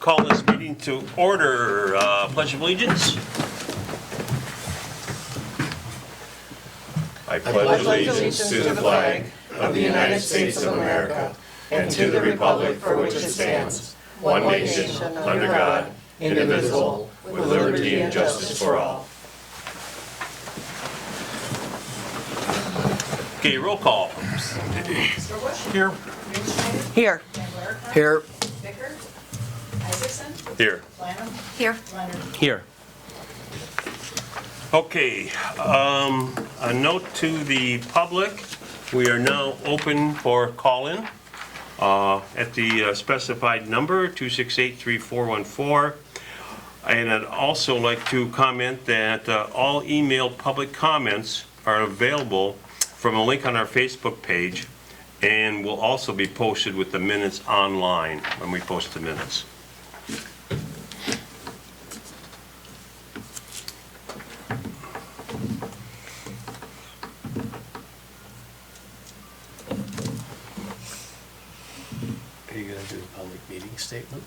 call this meeting to order. Pledge of allegiance. I pledge allegiance to the flag of the United States of America and to the republic for which it stands, one nation, under God, indivisible, with liberty and justice for all. Okay, roll call. Mr. Bush? Here. Here. Here. Bicker? Isaacson? Here. Lanham? Here. Leonard? Here. Okay, a note to the public. We are now open for call-in at the specified number, 268-3414. And I'd also like to comment that all emailed public comments are available from a link on our Facebook page and will also be posted with the minutes online when we post the minutes. Are you going to do a public meeting statement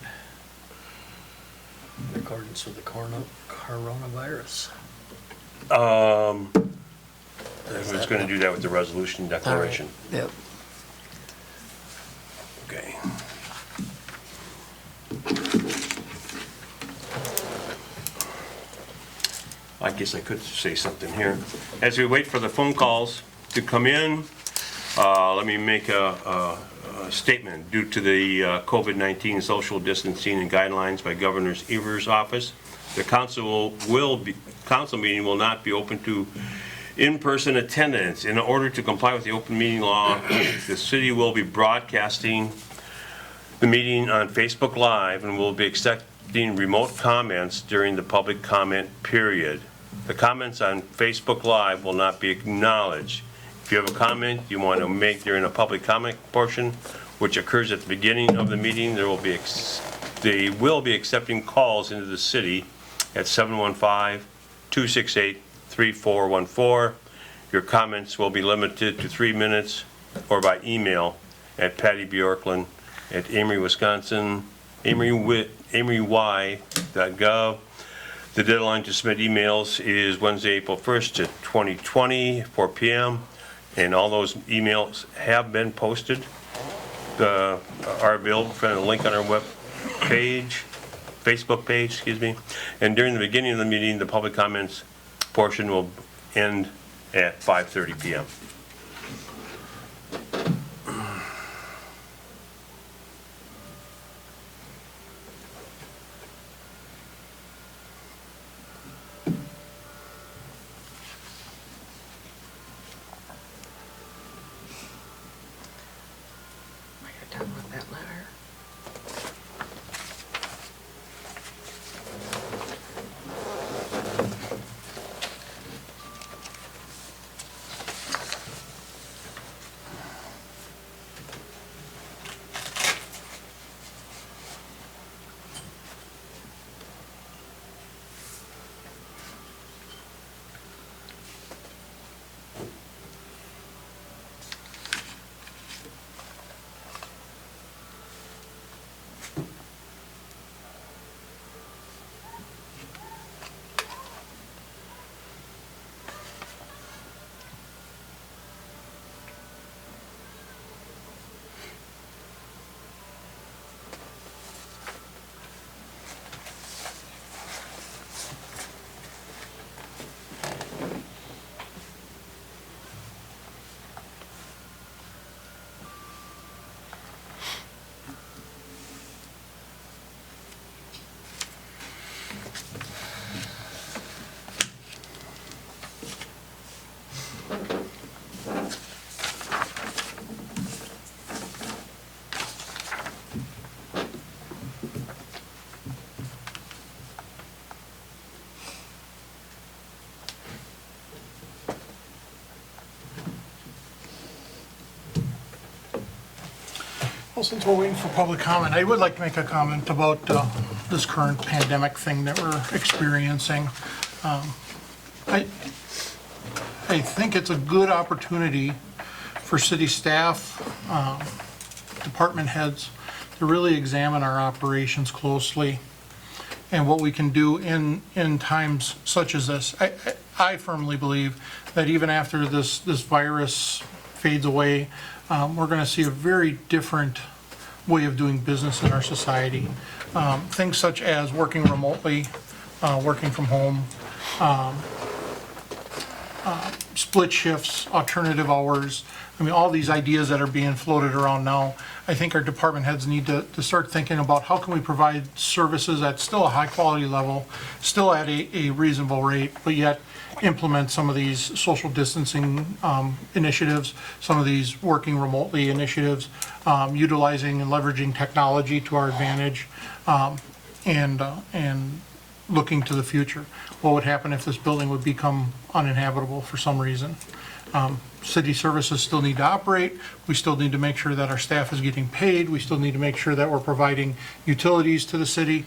in accordance with the coronavirus? I was going to do that with the resolution declaration. Yep. Okay. I guess I could say something here. As we wait for the phone calls to come in, let me make a statement. Due to the COVID-19 social distancing and guidelines by Governor Evers' office, the council meeting will not be open to in-person attendance. In order to comply with the open meeting law, the city will be broadcasting the meeting on Facebook Live and will be accepting remote comments during the public comment period. The comments on Facebook Live will not be acknowledged. If you have a comment you want to make during a public comment portion, which occurs at the beginning of the meeting, they will be accepting calls into the city at 715-268-3414. Your comments will be limited to 3 minutes or by email at pattyBjorklund@amory.gov. The deadline to submit emails is Wednesday, April 1st, 2020, 4 p.m. And all those emails have been posted, are available from the link on our web page, Facebook page, excuse me. And during the beginning of the meeting, the public comments portion will end at 5:30 p.m. You're done with that letter. Well, since we're waiting for public comment, I would like to make a comment about this current pandemic thing that we're experiencing. I think it's a good opportunity for city staff, department heads, to really examine our operations closely and what we can do in times such as this. I firmly believe that even after this virus fades away, we're going to see a very different way of doing business in our society. Things such as working remotely, working from home, split shifts, alternative hours. I mean, all these ideas that are being floated around now, I think our department heads need to start thinking about how can we provide services at still a high quality level, still at a reasonable rate, but yet implement some of these social distancing initiatives, some of these working remotely initiatives, utilizing and leveraging technology to our advantage, and looking to the future. What would happen if this building would become uninhabitable for some reason? City services still need to operate. We still need to make sure that our staff is getting paid. We still need to make sure that we're providing utilities to the city.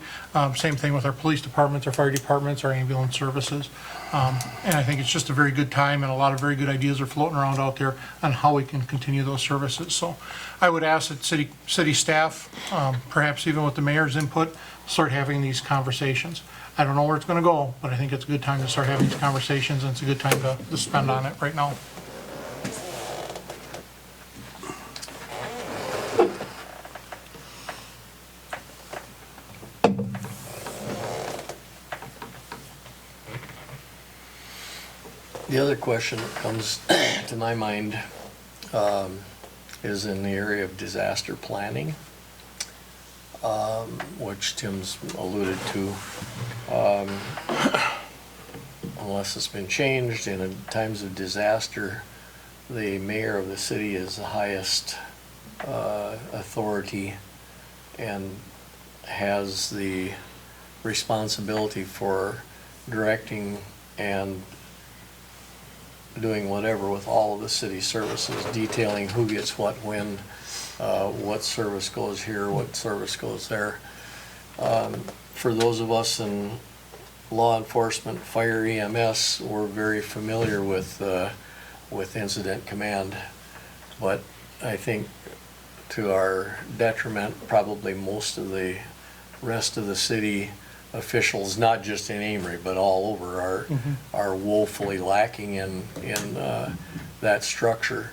Same thing with our police departments, our fire departments, our ambulance services. And I think it's just a very good time, and a lot of very good ideas are floating around out there on how we can continue those services. So I would ask that city staff, perhaps even with the mayor's input, start having these conversations. I don't know where it's going to go, but I think it's a good time to start having these conversations, and it's a good time to spend on it right now. The other question that comes to my mind is in the area of disaster planning, which Tim's alluded to. Unless it's been changed, in times of disaster, the mayor of the city is the highest authority and has the responsibility for directing and doing whatever with all of the city services, detailing who gets what, when, what service goes here, what service goes there. For those of us in law enforcement, fire, EMS, we're very familiar with incident command, but I think to our detriment, probably most of the rest of the city officials, not just in Amory, but all over, are woefully lacking in that structure.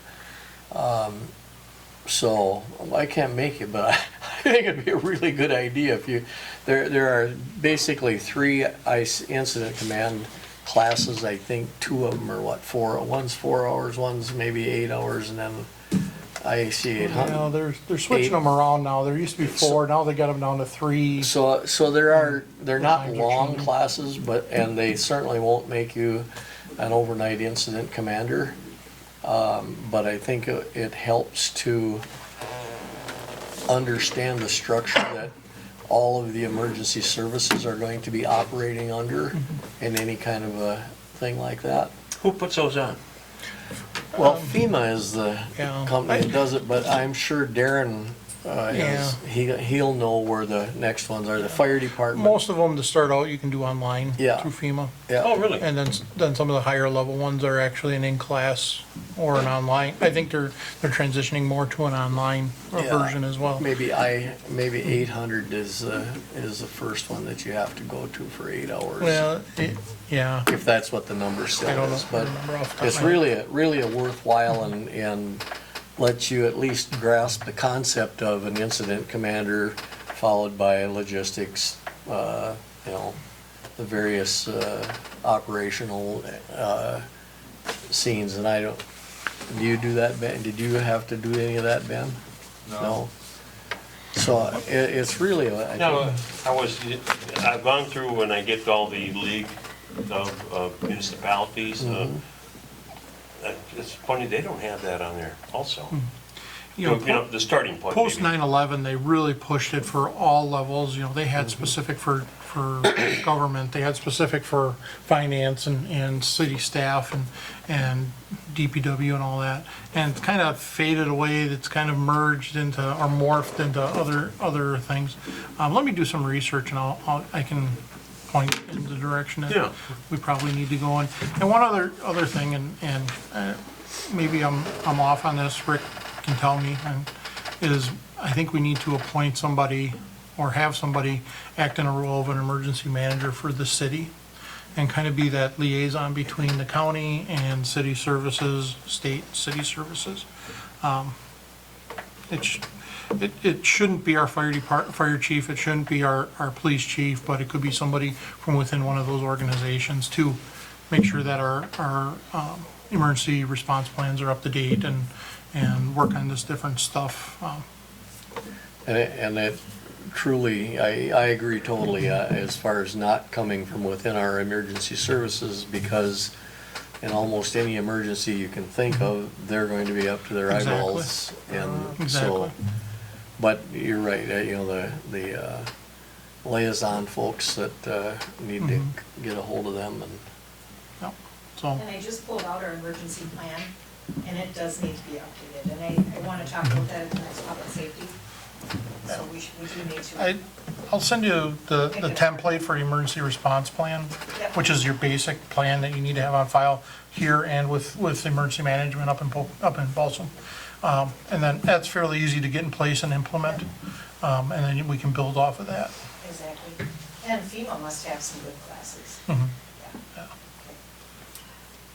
So I can't make it, but I think it'd be a really good idea if you. There are basically 3 ICE incident command classes. I think 2 of them are what, 4? One's 4 hours, one's maybe 8 hours, and then IAC 800. No, they're switching them around now. There used to be 4, now they got them down to 3. So they're not long classes, and they certainly won't make you an overnight incident commander. But I think it helps to understand the structure that all of the emergency services are going to be operating under in any kind of a thing like that. Who puts those on? Well, FEMA is the Yeah. company that does it, but I'm sure Darren he'll know where the next ones are. The fire department. Most of them, to start out, you can do online Yeah. through FEMA. Yeah. Oh, really? And then some of the higher level ones are actually an in-class or an online. I think they're transitioning more to an online Yeah. version as well. Maybe 800 is the first one that you have to go to for 8 hours. Well, yeah. If that's what the number still I don't is, know- but remember off the top of it's my head. really a worthwhile and lets you at least grasp the concept of an incident commander followed by logistics, the various operational scenes. And do you do that, Ben? Did you have to do any of that, Ben? No. So it's really, No, I've gone through when I get all the league of municipalities. It's funny, they don't have that on there also. You know, The starting point. Post maybe. 9/11, they really pushed it for all levels. You know, they had specific for government, they had specific for finance and city staff and DPW and all that. And it's kind of faded away. It's kind of merged into or morphed into other things. Let me do some research, and I can point in the direction that Yeah. we probably need to go in. And one other thing, and maybe I'm off on this. Rick can tell me. And is I think we need to appoint somebody or have somebody act in a role of an emergency manager for the city and kind of be that liaison between the county and city services, state city services. It shouldn't be our fire chief, it shouldn't be our police chief, but it could be somebody from within one of those organizations to make sure that our emergency response plans are up to date and work on this different stuff. And it truly, I agree totally, as far as not coming from within our emergency services, because in almost any emergency you can think of, they're going to be up to their Exactly. eyeballs. And Exactly. so, but you're right, you know, the liaison folks that need to get a hold of them and. Yep. So, And I just pulled out our emergency plan, and it does need to be updated, and I want to talk about that at the next public safety. So we do need to. I'll send you the template for emergency response plan, Yep. which is your basic plan that you need to have on file here and with emergency management up in Balsam. And then that's fairly easy to get in place and implement, and then we can build off of that. Exactly. And FEMA must have some good classes. Mhm. Yeah.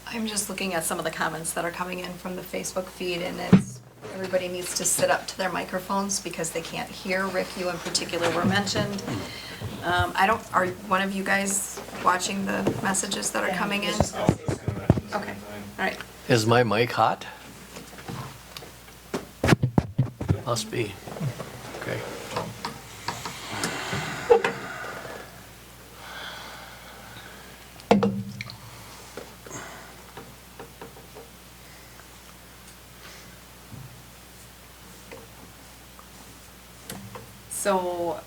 I'm just looking at some of the comments that are coming in from the Facebook feed, and it's, everybody needs to sit up to their microphones because they can't hear. Rick, you in particular were mentioned. Are one of you guys watching the messages that are Yeah, coming I in? was just gonna say something. Okay, all right. Is my mic hot? Must be. Okay. So,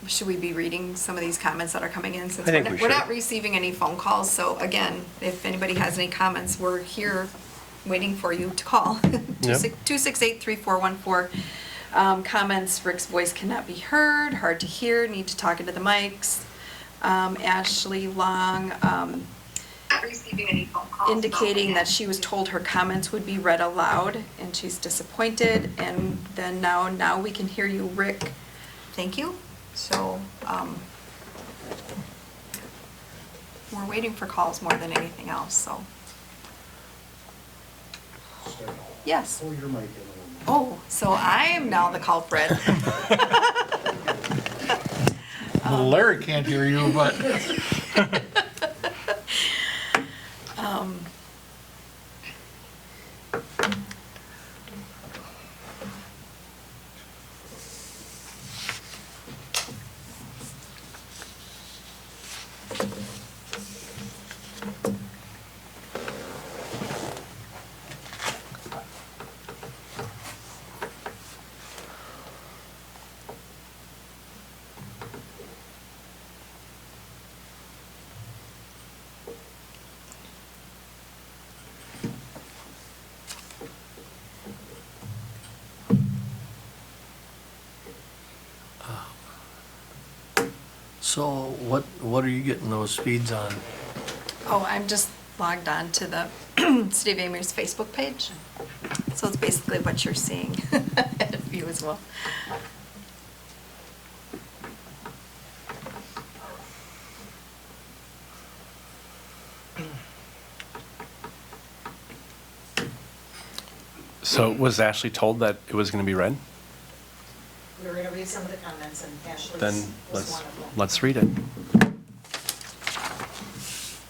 should we be reading some of these comments that are coming in? Since I think we're we we're should. not receiving any phone calls, so again, if anybody has any comments, we're here waiting for you to call. 268-3414. Comments, Rick's voice cannot be heard, hard to hear, need to talk into the mics. Ashley Long, indicating that she was told her comments would be read aloud, and she's disappointed. And then now we can hear you, Rick. Thank you. So, we're waiting for calls more than anything else, so. Yes. Pull your mic in a little more. Oh, so I am now the culprit. Larry can't hear you, but So what are you getting those feeds on? Oh, I'm just logged on to the City of Amherst Facebook page. So it's basically what you're seeing at a view as well. So was Ashley told that it was going to be read? We're going to read some of the comments, and Ashley's Then was one of them. let's read it.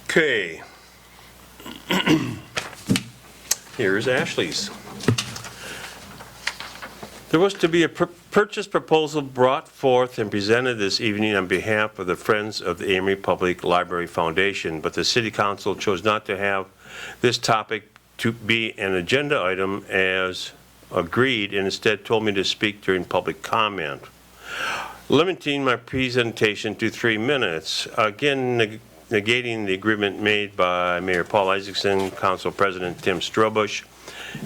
Okay. Here's Ashley's. There was to be a purchase proposal brought forth and presented this evening on behalf of the Friends of the Amory Public Library Foundation, but the City Council chose not to have this topic to be an agenda item as agreed, and instead told me to speak during public comment, limiting my presentation to 3 minutes. Again, negating the agreement made by Mayor Paul Isaacson, Council President Tim Strobush,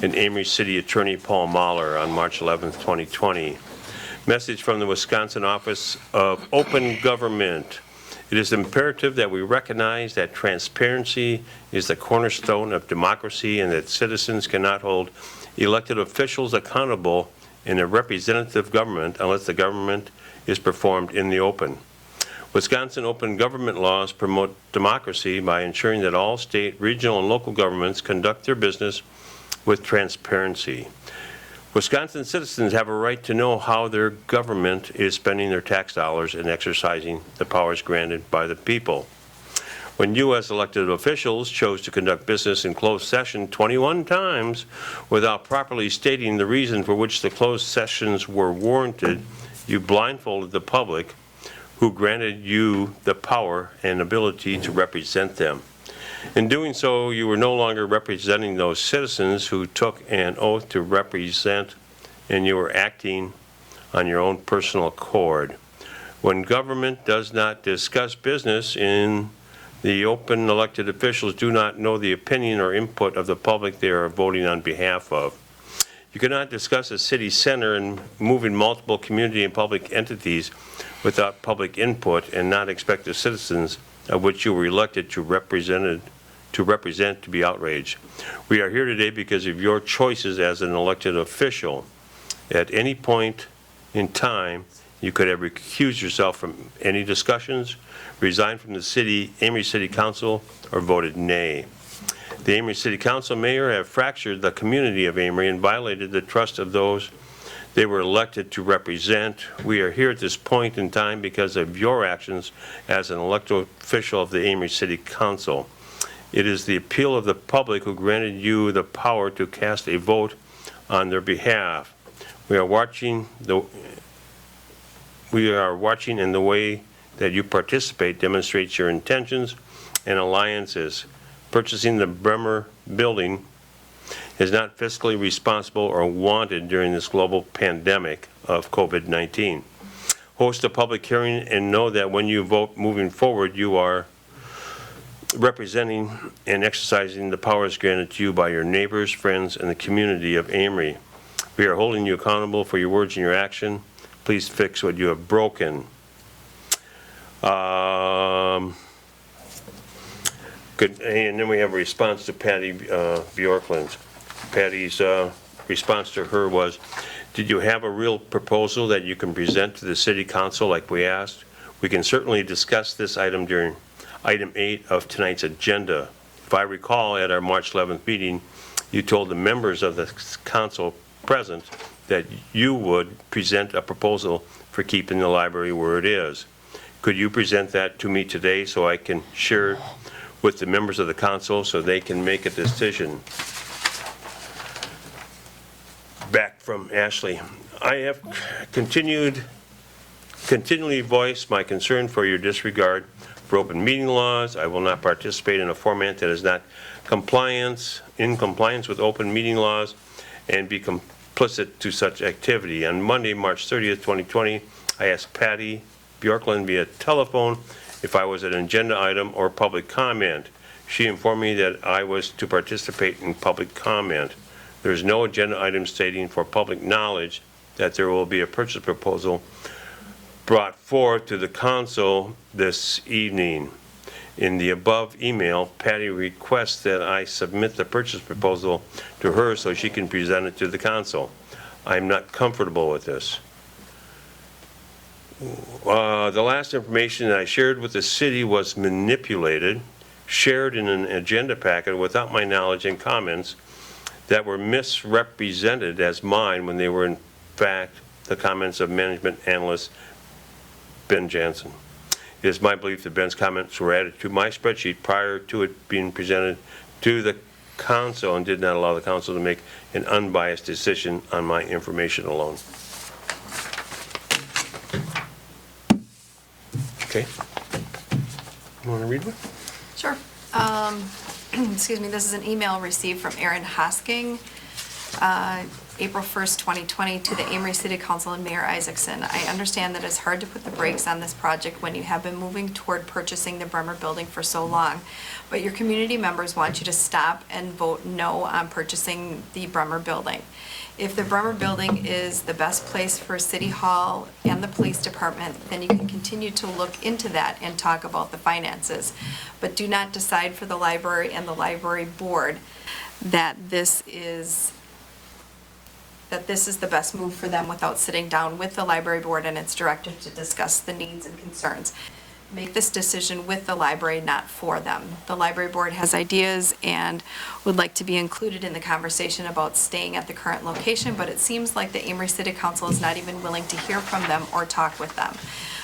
and Amory City Attorney Paul Mahler on March 11th, 2020. Message from the Wisconsin Office of Open Government. It is imperative that we recognize that transparency is the cornerstone of democracy and that citizens cannot hold elected officials accountable in a representative government unless the government is performed in the open. Wisconsin open government laws promote democracy by ensuring that all state, regional, and local governments conduct their business with transparency. Wisconsin citizens have a right to know how their government is spending their tax dollars and exercising the powers granted by the people. When you as elected officials chose to conduct business in closed session 21 times without properly stating the reason for which the closed sessions were warranted, you blindfolded the public who granted you the power and ability to represent them. In doing so, you were no longer representing those citizens who took an oath to represent, and you were acting on your own personal accord. When government does not discuss business in the open, elected officials do not know the opinion or input of the public they are voting on behalf of. You cannot discuss a city center and moving multiple community and public entities without public input and not expect the citizens of which you were elected to represent to be outraged. We are here today because of your choices as an elected official. At any point in time, you could have recused yourself from any discussions, resigned from the Amory City Council, or voted nay. The Amory City Council mayor have fractured the community of Amory and violated the trust of those they were elected to represent. We are here at this point in time because of your actions as an elected official of the Amory City Council. It is the appeal of the public who granted you the power to cast a vote on their behalf. We are watching, and the way that you participate demonstrates your intentions and alliances. Purchasing the Bremer building is not fiscally responsible or wanted during this global pandemic of COVID-19. Host a public hearing and know that when you vote moving forward, you are representing and exercising the powers granted to you by your neighbors, friends, and the community of Amory. We are holding you accountable for your words and your action. Please fix what you have broken. Good. And then we have a response to Patty Bjorklund. Patty's response to her was, did you have a real proposal that you can present to the city council like we asked? We can certainly discuss this item during item 8 of tonight's agenda. If I recall, at our March 11th meeting, you told the members of the council present that you would present a proposal for keeping the library where it is. Could you present that to me today so I can share with the members of the council so they can make a decision? Back from Ashley. I have continually voiced my concern for your disregard for open meeting laws. I will not participate in a format that is not in compliance with open meeting laws and be complicit to such activity. On Monday, March 30th, 2020, I asked Patty Bjorklund via telephone if I was an agenda item or public comment. She informed me that I was to participate in public comment. There is no agenda item stating for public knowledge that there will be a purchase proposal brought forth to the council this evening. In the above email, Patty requests that I submit the purchase proposal to her so she can present it to the council. I'm not comfortable with this. The last information that I shared with the city was manipulated, shared in an agenda packet without my knowledge and comments that were misrepresented as mine when they were in fact the comments of management analyst Ben Jansen. It is my belief that Ben's comments were added to my spreadsheet prior to it being presented to the council and did not allow the council to make an unbiased decision on my information alone. Okay. You want to read one? Sure. Excuse me, this is an email received from Aaron Hosking, April 1st, 2020, to the Amory City Council and Mayor Isaacson. I understand that it's hard to put the brakes on this project when you have been moving toward purchasing the Bremer building for so long, but your community members want you to stop and vote no on purchasing the Bremer building. If the Bremer building is the best place for City Hall and the police department, then you can continue to look into that and talk about the finances. But do not decide for the library and the library board that this is that this is the best move for them without sitting down with the library board and its director to discuss the needs and concerns. Make this decision with the library, not for them. The library board has ideas and would like to be included in the conversation about staying at the current location, but it seems like the Amory City Council is not even willing to hear from them or talk with them.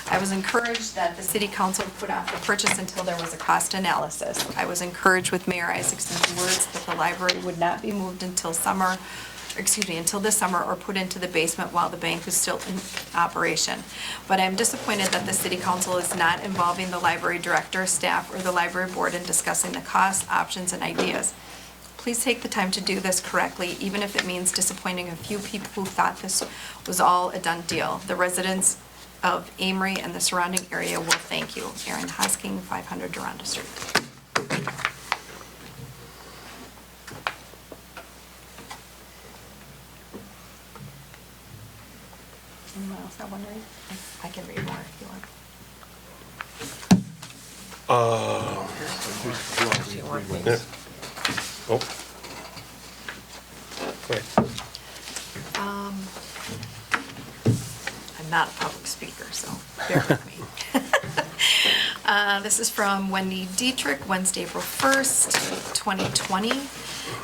I was encouraged that the city council put off the purchase until there was a cost analysis. I was encouraged with Mayor Isaacson's words that the library would not be moved until this summer or put into the basement while the bank is still in operation. But I'm disappointed that the city council is not involving the library director, staff, or the library board in discussing the costs, options, and ideas. Please take the time to do this correctly, even if it means disappointing a few people who thought this was all a done deal. The residents of Amory and the surrounding area will thank you. Erin Hosking, 500 Duranda Street. Anyone else have one to read? I can read more if you want. Yeah. Oh. Go ahead. I'm not a public speaker, so bear with me. This is from Wendy Dietrich, Wednesday, April 1st, 2020.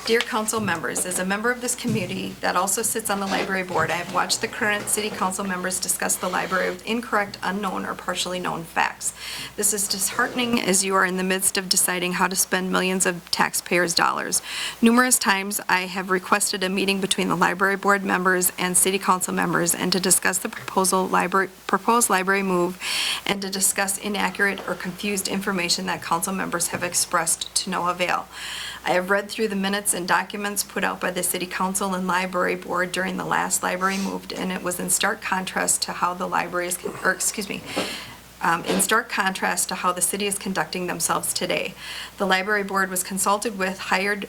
Dear council members, as a member of this community that also sits on the library board, I have watched the current city council members discuss the library with incorrect, unknown, or partially known facts. This is disheartening as you are in the midst of deciding how to spend millions of taxpayers' dollars. Numerous times I have requested a meeting between the library board members and city council members and to discuss the proposed library move and to discuss inaccurate or confused information that council members have expressed to no avail. I have read through the minutes and documents put out by the City Council and Library Board during the last library move, and it was in stark contrast to how the in stark contrast to how the city is conducting themselves today. The Library Board was consulted with, hired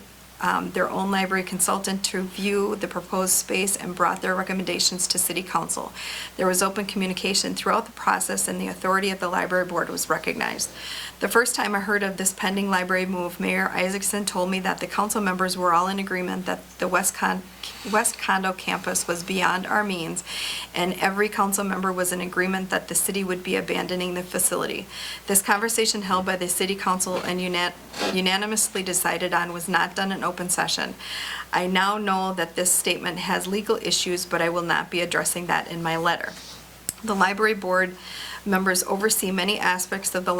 their own library consultant to view the proposed space and brought their recommendations to City Council. There was open communication throughout the process and the authority of the Library Board was recognized. The first time I heard of this pending library move, Mayor Isaacson told me that the council members were all in agreement that the West Condo campus was beyond our means, and every council member was in agreement that the city would be abandoning the facility. This conversation held by the City Council and unanimously decided on was not done in open session. I now know that this statement has legal issues, but I will not be addressing that in my letter. The library board members oversee many aspects of the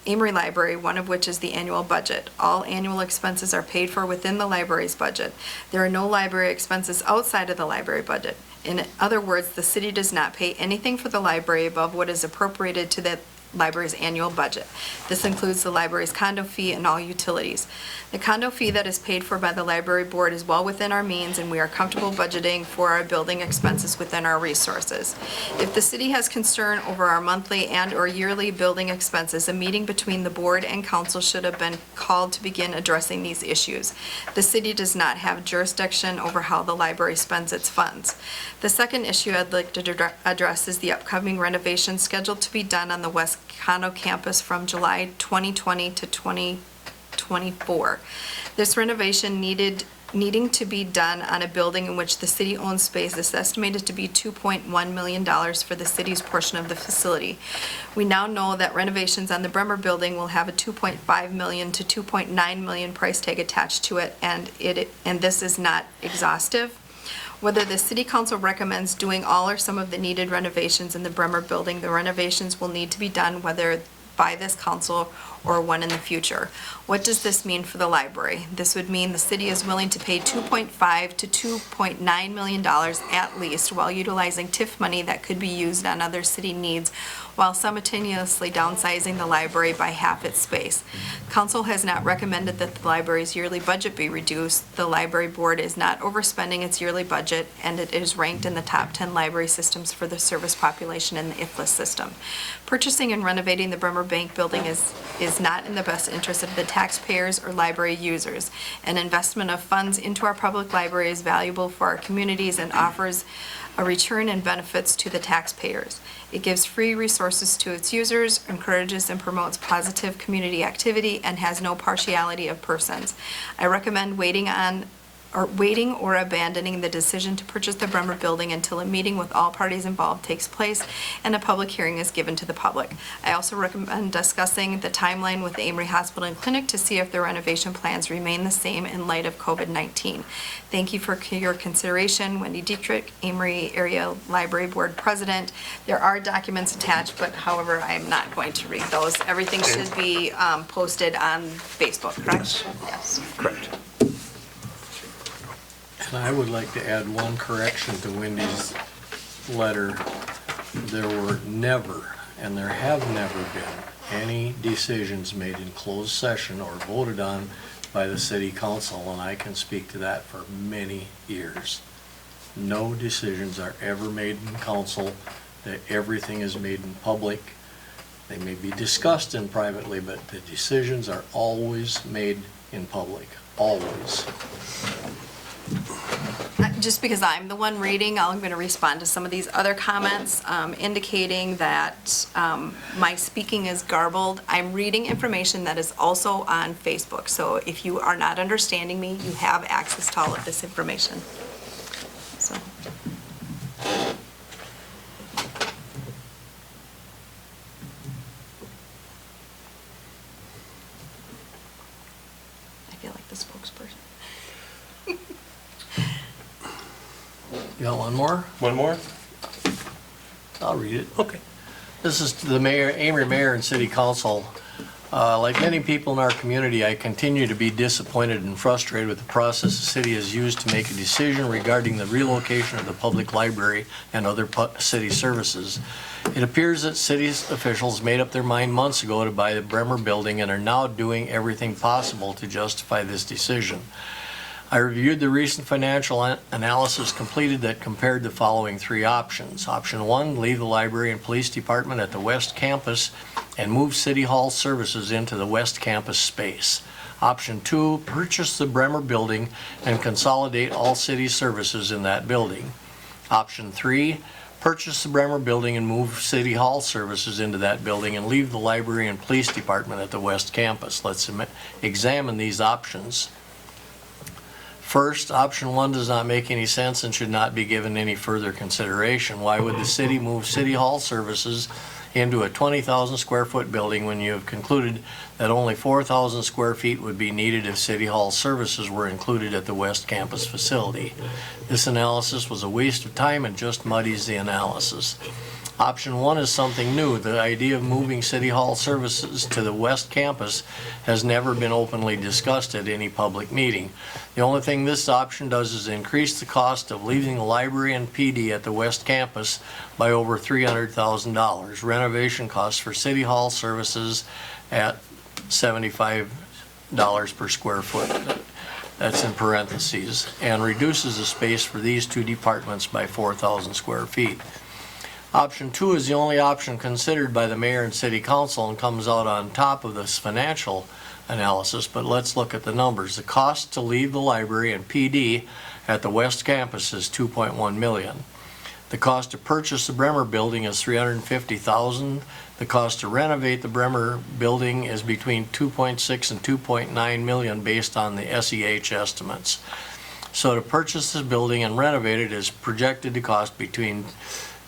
Amory Library, one of which is the annual budget. All annual expenses are paid for within the library's budget. There are no library expenses outside of the library budget. In other words, the city does not pay anything for the library above what is appropriated to the library's annual budget. This includes the library's condo fee and all utilities. The condo fee that is paid for by the library board is well within our means, and we are comfortable budgeting for our building expenses within our resources. If the city has concern over our monthly and or yearly building expenses, a meeting between the board and council should have been called to begin addressing these issues. The city does not have jurisdiction over how the library spends its funds. The second issue I'd like to address is the upcoming renovation scheduled to be done on the West Condo campus from July 2020 to 2024. This renovation needing to be done on a building in which the city owns space is estimated to be $2.1 million for the city's portion of the facility. We now know that renovations on the Bremer building will have a $2.5 million to $2.9 million price tag attached to it, and this is not exhaustive. Whether the City Council recommends doing all or some of the needed renovations in the Bremer building, the renovations will need to be done whether by this council or one in the future. What does this mean for the library? This would mean the city is willing to pay $2.5 to $2.9 million at least while utilizing TIF money that could be used on other city needs while simultaneously downsizing the library by half its space. Council has not recommended that the library's yearly budget be reduced. The library board is not overspending its yearly budget, and it is ranked in the top 10 library systems for the service population in the IFLS system. Purchasing and renovating the Bremer Bank building is not in the best interest of the taxpayers or library users. An investment of funds into our public library is valuable for our communities and offers a return and benefits to the taxpayers. It gives free resources to its users, encourages and promotes positive community activity, and has no partiality of persons. I recommend waiting on or abandoning the decision to purchase the Bremer Building until a meeting with all parties involved takes place and a public hearing is given to the public. I also recommend discussing the timeline with the Amory Hospital and Clinic to see if the renovation plans remain the same in light of COVID-19. Thank you for your consideration. Wendy Dietrich, Amory Area Library Board President. There are documents attached, but however, I am not going to read those. Everything should be posted on Facebook, correct? Yes. Correct. And I would like to add one correction to Wendy's letter. There were never, and there have never been, any decisions made in closed session or voted on by the city council, and I can speak to that for many years. No decisions are ever made in council, that everything is made in public. They may be discussed in privately, but the decisions are always made in public, always. Just because I'm the one reading, I'm going to respond to some of these other comments indicating that my speaking is garbled. I'm reading information that is also on Facebook. So if you are not understanding me, you have access to all of this information. So. I feel like the spokesperson. You got one more? One more? I'll read it. Okay. This is to the mayor, Amory Mayor and City Council. Like many people in our community, I continue to be disappointed and frustrated with the process the city has used to make a decision regarding the relocation of the public library and other city services. It appears that city officials made up their mind months ago to buy the Bremer Building and are now doing everything possible to justify this decision. I reviewed the recent financial analysis completed that compared the following three options. Option 1, leave the library and police department at the West Campus and move City Hall services into the West Campus space. Option 2, purchase the Bremer Building and consolidate all city services in that building. Option 3, purchase the Bremer Building and move City Hall services into that building and leave the library and police department at the West Campus. Let's examine these options. First, option 1 does not make any sense and should not be given any further consideration. Why would the city move City Hall services into a 20,000 square foot building when you have concluded that only 4,000 square feet would be needed if City Hall services were included at the West Campus facility? This analysis was a waste of time and just muddies the analysis. Option 1 is something new. The idea of moving City Hall services to the West Campus has never been openly discussed at any public meeting. The only thing this option does is increase the cost of leaving the library and PD at the West Campus by over $300,000. Renovation costs for City Hall services at $75 per square foot. That's in parentheses, and reduces the space for these two departments by 4,000 square feet. Option 2 is the only option considered by the mayor and city council and comes out on top of this financial analysis, but let's look at the numbers. The cost to leave the library and PD at the West Campus is $2.1 million. The cost to purchase the Bremer Building is $350,000. The cost to renovate the Bremer Building is between $2.6 and $2.9 million based on the SEH estimates. So to purchase this building and renovate it is projected to cost between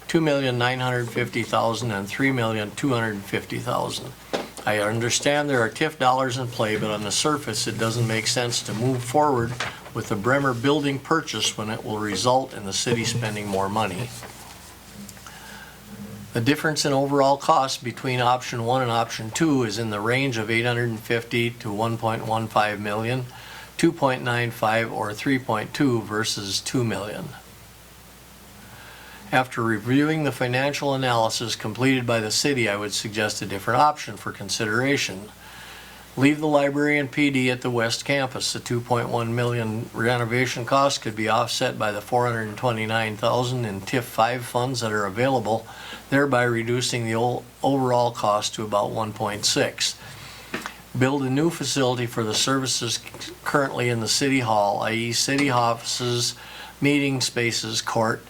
$2,950,000 and $3,250,000. I understand there are TIF dollars in play, but on the surface it doesn't make sense to move forward with the Bremer Building purchase when it will result in the city spending more money. The difference in overall cost between option 1 and option 2 is in the range of $850,000 to $1.15 million, 2.95 or 3.2 versus $2 million. After reviewing the financial analysis completed by the city, I would suggest a different option for consideration. Leave the library and PD at the West Campus. The $2.1 million renovation cost could be offset by the $429,000 in TIF 5 funds that are available, thereby reducing the overall cost to about $1.6. Build a new facility for the services currently in the City Hall, i.e. city offices, meeting spaces, court.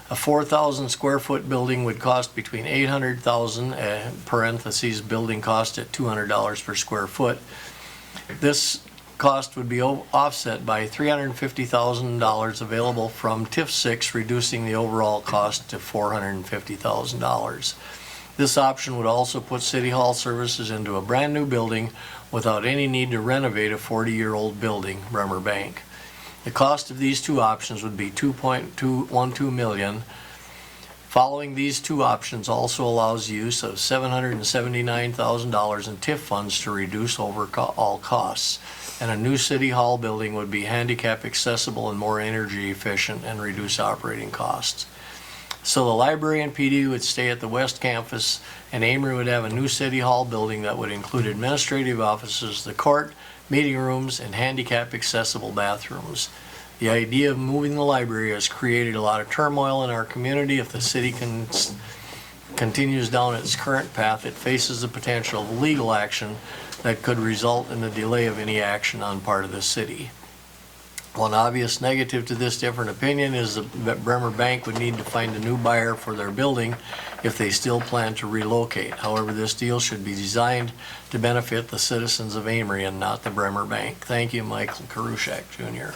A 4,000 square foot building would cost between $800,000, parentheses building cost at $200 per square foot. This cost would be offset by $350,000 available from TIF 6, reducing the overall cost to $450,000. This option would also put City Hall services into a brand-new building without any need to renovate a 40-year-old building, Bremer Bank. The cost of these two options would be $2.212 million. Following these two options also allows use of $779,000 in TIF funds to reduce overall costs. And a new City Hall building would be handicap accessible and more energy efficient and reduce operating costs. So the library and PD would stay at the West Campus, and Amory would have a new City Hall building that would include administrative offices, the court, meeting rooms, and handicap accessible bathrooms. The idea of moving the library has created a lot of turmoil in our community. If the city continues down its current path, it faces the potential of legal action that could result in the delay of any action on part of the city. One obvious negative to this different opinion is that Bremer Bank would need to find a new buyer for their building if they still plan to relocate. However, this deal should be designed to benefit the citizens of Amory and not the Bremer Bank. Thank you, Michael Karushak, Jr.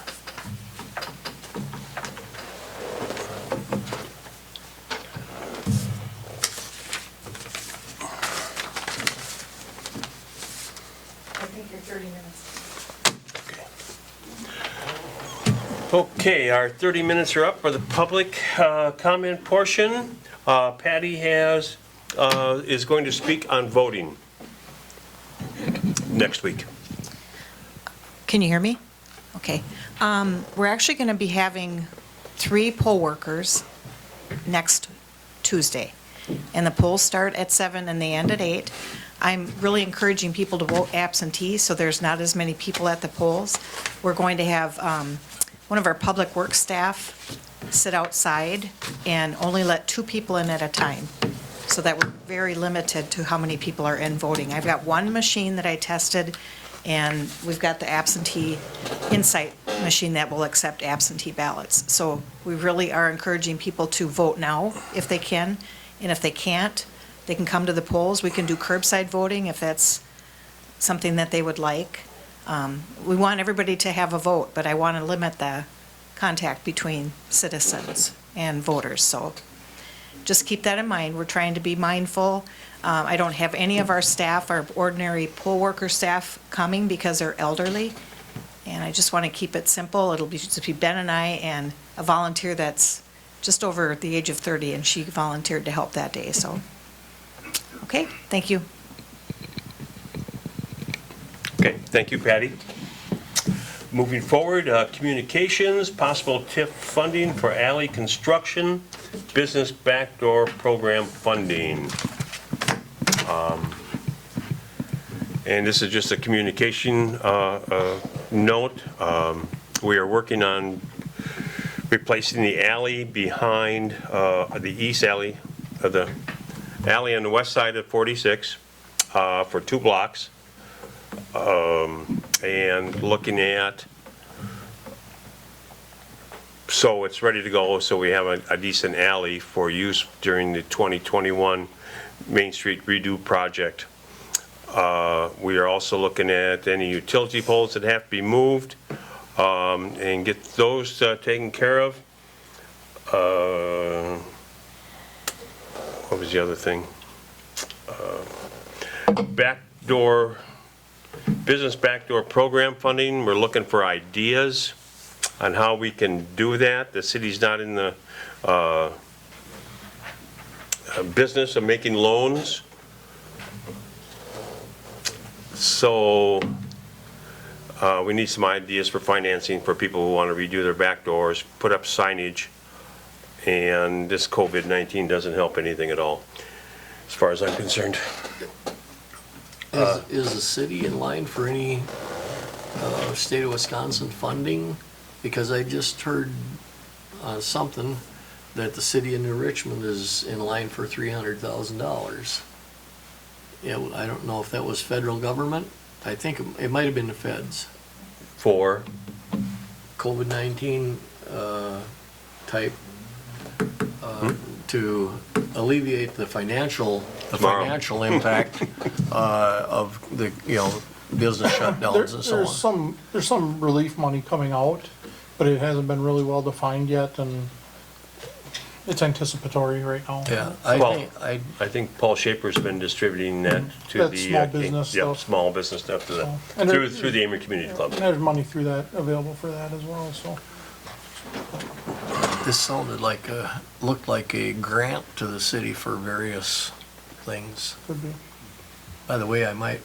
I think you're 30 minutes. Okay, our 30 minutes are up for the public comment portion. Patty is going to speak on voting next week. Can you hear me? Okay. We're actually going to be having 3 poll workers next Tuesday. And the polls start at 7 and they end at 8. I'm really encouraging people to vote absentee so there's not as many people at the polls. We're going to have one of our public works staff sit outside and only let 2 people in at a time, so that we're very limited to how many people are in voting. I've got one machine that I tested, and we've got the absentee Insight machine that will accept absentee ballots. So we really are encouraging people to vote now if they can, and if they can't, they can come to the polls. We can do curbside voting if that's something that they would like. We want everybody to have a vote, but I want to limit the contact between citizens and voters. So just keep that in mind. We're trying to be mindful. I don't have any of our staff, our ordinary poll worker staff, coming because they're elderly. And I just want to keep it simple. It'll just be Ben and I and a volunteer that's just over the age of 30, and she volunteered to help that day. So, okay, thank you. Okay, thank you, Patty. Moving forward, communications, possible TIF funding for alley construction, business backdoor program funding. And this is just a communication note. We are working on replacing the alley behind the east alley, the alley on the west side of 46 for 2 blocks. And looking at, so it's ready to go, so we have a decent alley for use during the 2021 Main Street redo project. We are also looking at any utility poles that have to be moved and get those taken care of. What was the other thing? Business backdoor program funding. We're looking for ideas on how we can do that. The city's not in the business of making loans. So we need some ideas for financing for people who want to redo their back doors, put up signage, and this COVID-19 doesn't help anything at all, as far as I'm concerned. Is the city in line for any state of Wisconsin funding? Because I just heard something that the city of New Richmond is in line for $300,000. Yeah, I don't know if that was federal government. I think it might have been the feds. For COVID-19 type to alleviate the financial impact of the business shutdowns and so on. There's some relief money coming out, but it hasn't been really well defined yet, and it's anticipatory right now. Yeah, Well, I I think Paul Shaper's been distributing that to That's the. small business Yep, stuff. small business stuff to the, So, and there- through the Amory Community Club. And there's money through that, available for that as well, so. this sounded like looked like a grant to the city for various things. Could be. By the way, I might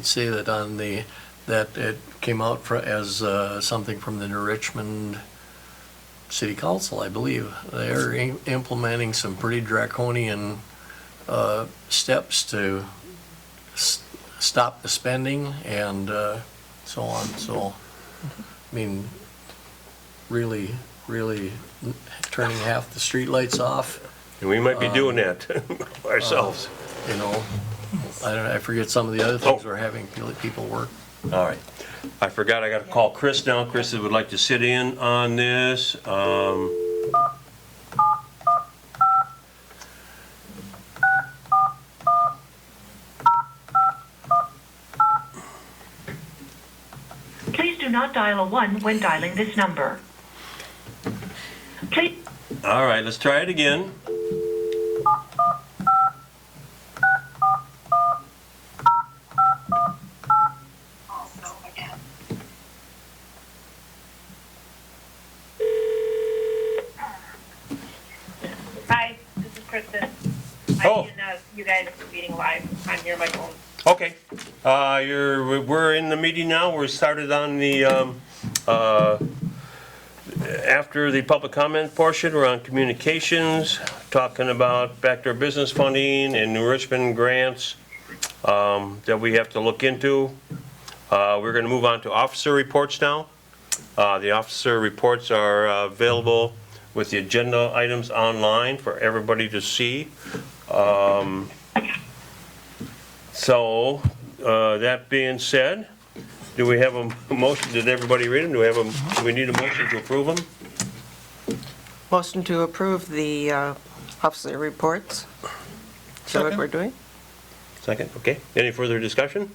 say that that it came out as something from the New Richmond City Council, I believe. They're implementing some pretty draconian steps to stop the spending and so on. So, I mean, really turning half the streetlights off, And we might be doing that ourselves. you know. I forget some of the other things we're having people work. All right. I forgot I got to call Chris now. Chris would like to sit in on this. Please do not dial a 1 when dialing this number. Please. All right, let's try it again. Hi, this is Kristen. Oh. I'm in, you guys are meeting live. I'm near my phone. Okay. We're in the meeting now. We're started on the, after the public comment portion, we're on communications, talking about backdoor business funding and New Richmond grants that we have to look into. We're going to move on to officer reports now. The officer reports are available with the agenda items online for everybody to see. So, that being said, do we have a motion? Did everybody read them? Do we need a motion to approve them? Motion to approve the officer reports. Is that what Second. we're doing? Second, okay. Any further discussion?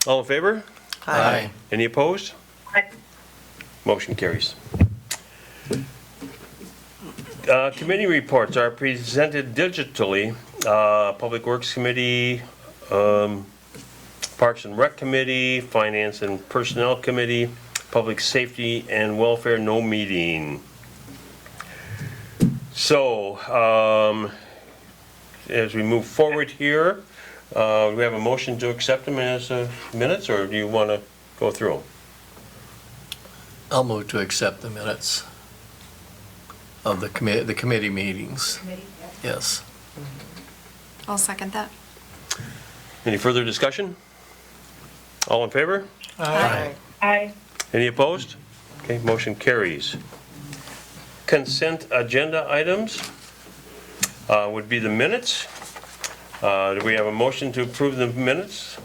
All in favor? Aye. Any opposed? Hi. Motion carries. Committee reports are presented digitally. Public Works Committee, Parks and Rec Committee, Finance and Personnel Committee, Public Safety and Welfare, no meeting. So, as we move forward here, do we have a motion to accept them as minutes, or do you want to go through them? I'll move to accept the minutes of the committee meetings. Yes. I'll second that. Any further discussion? All in favor? Aye. Hi. Any opposed? Okay, motion carries. Consent agenda items would be the minutes. Do we have a motion to approve the minutes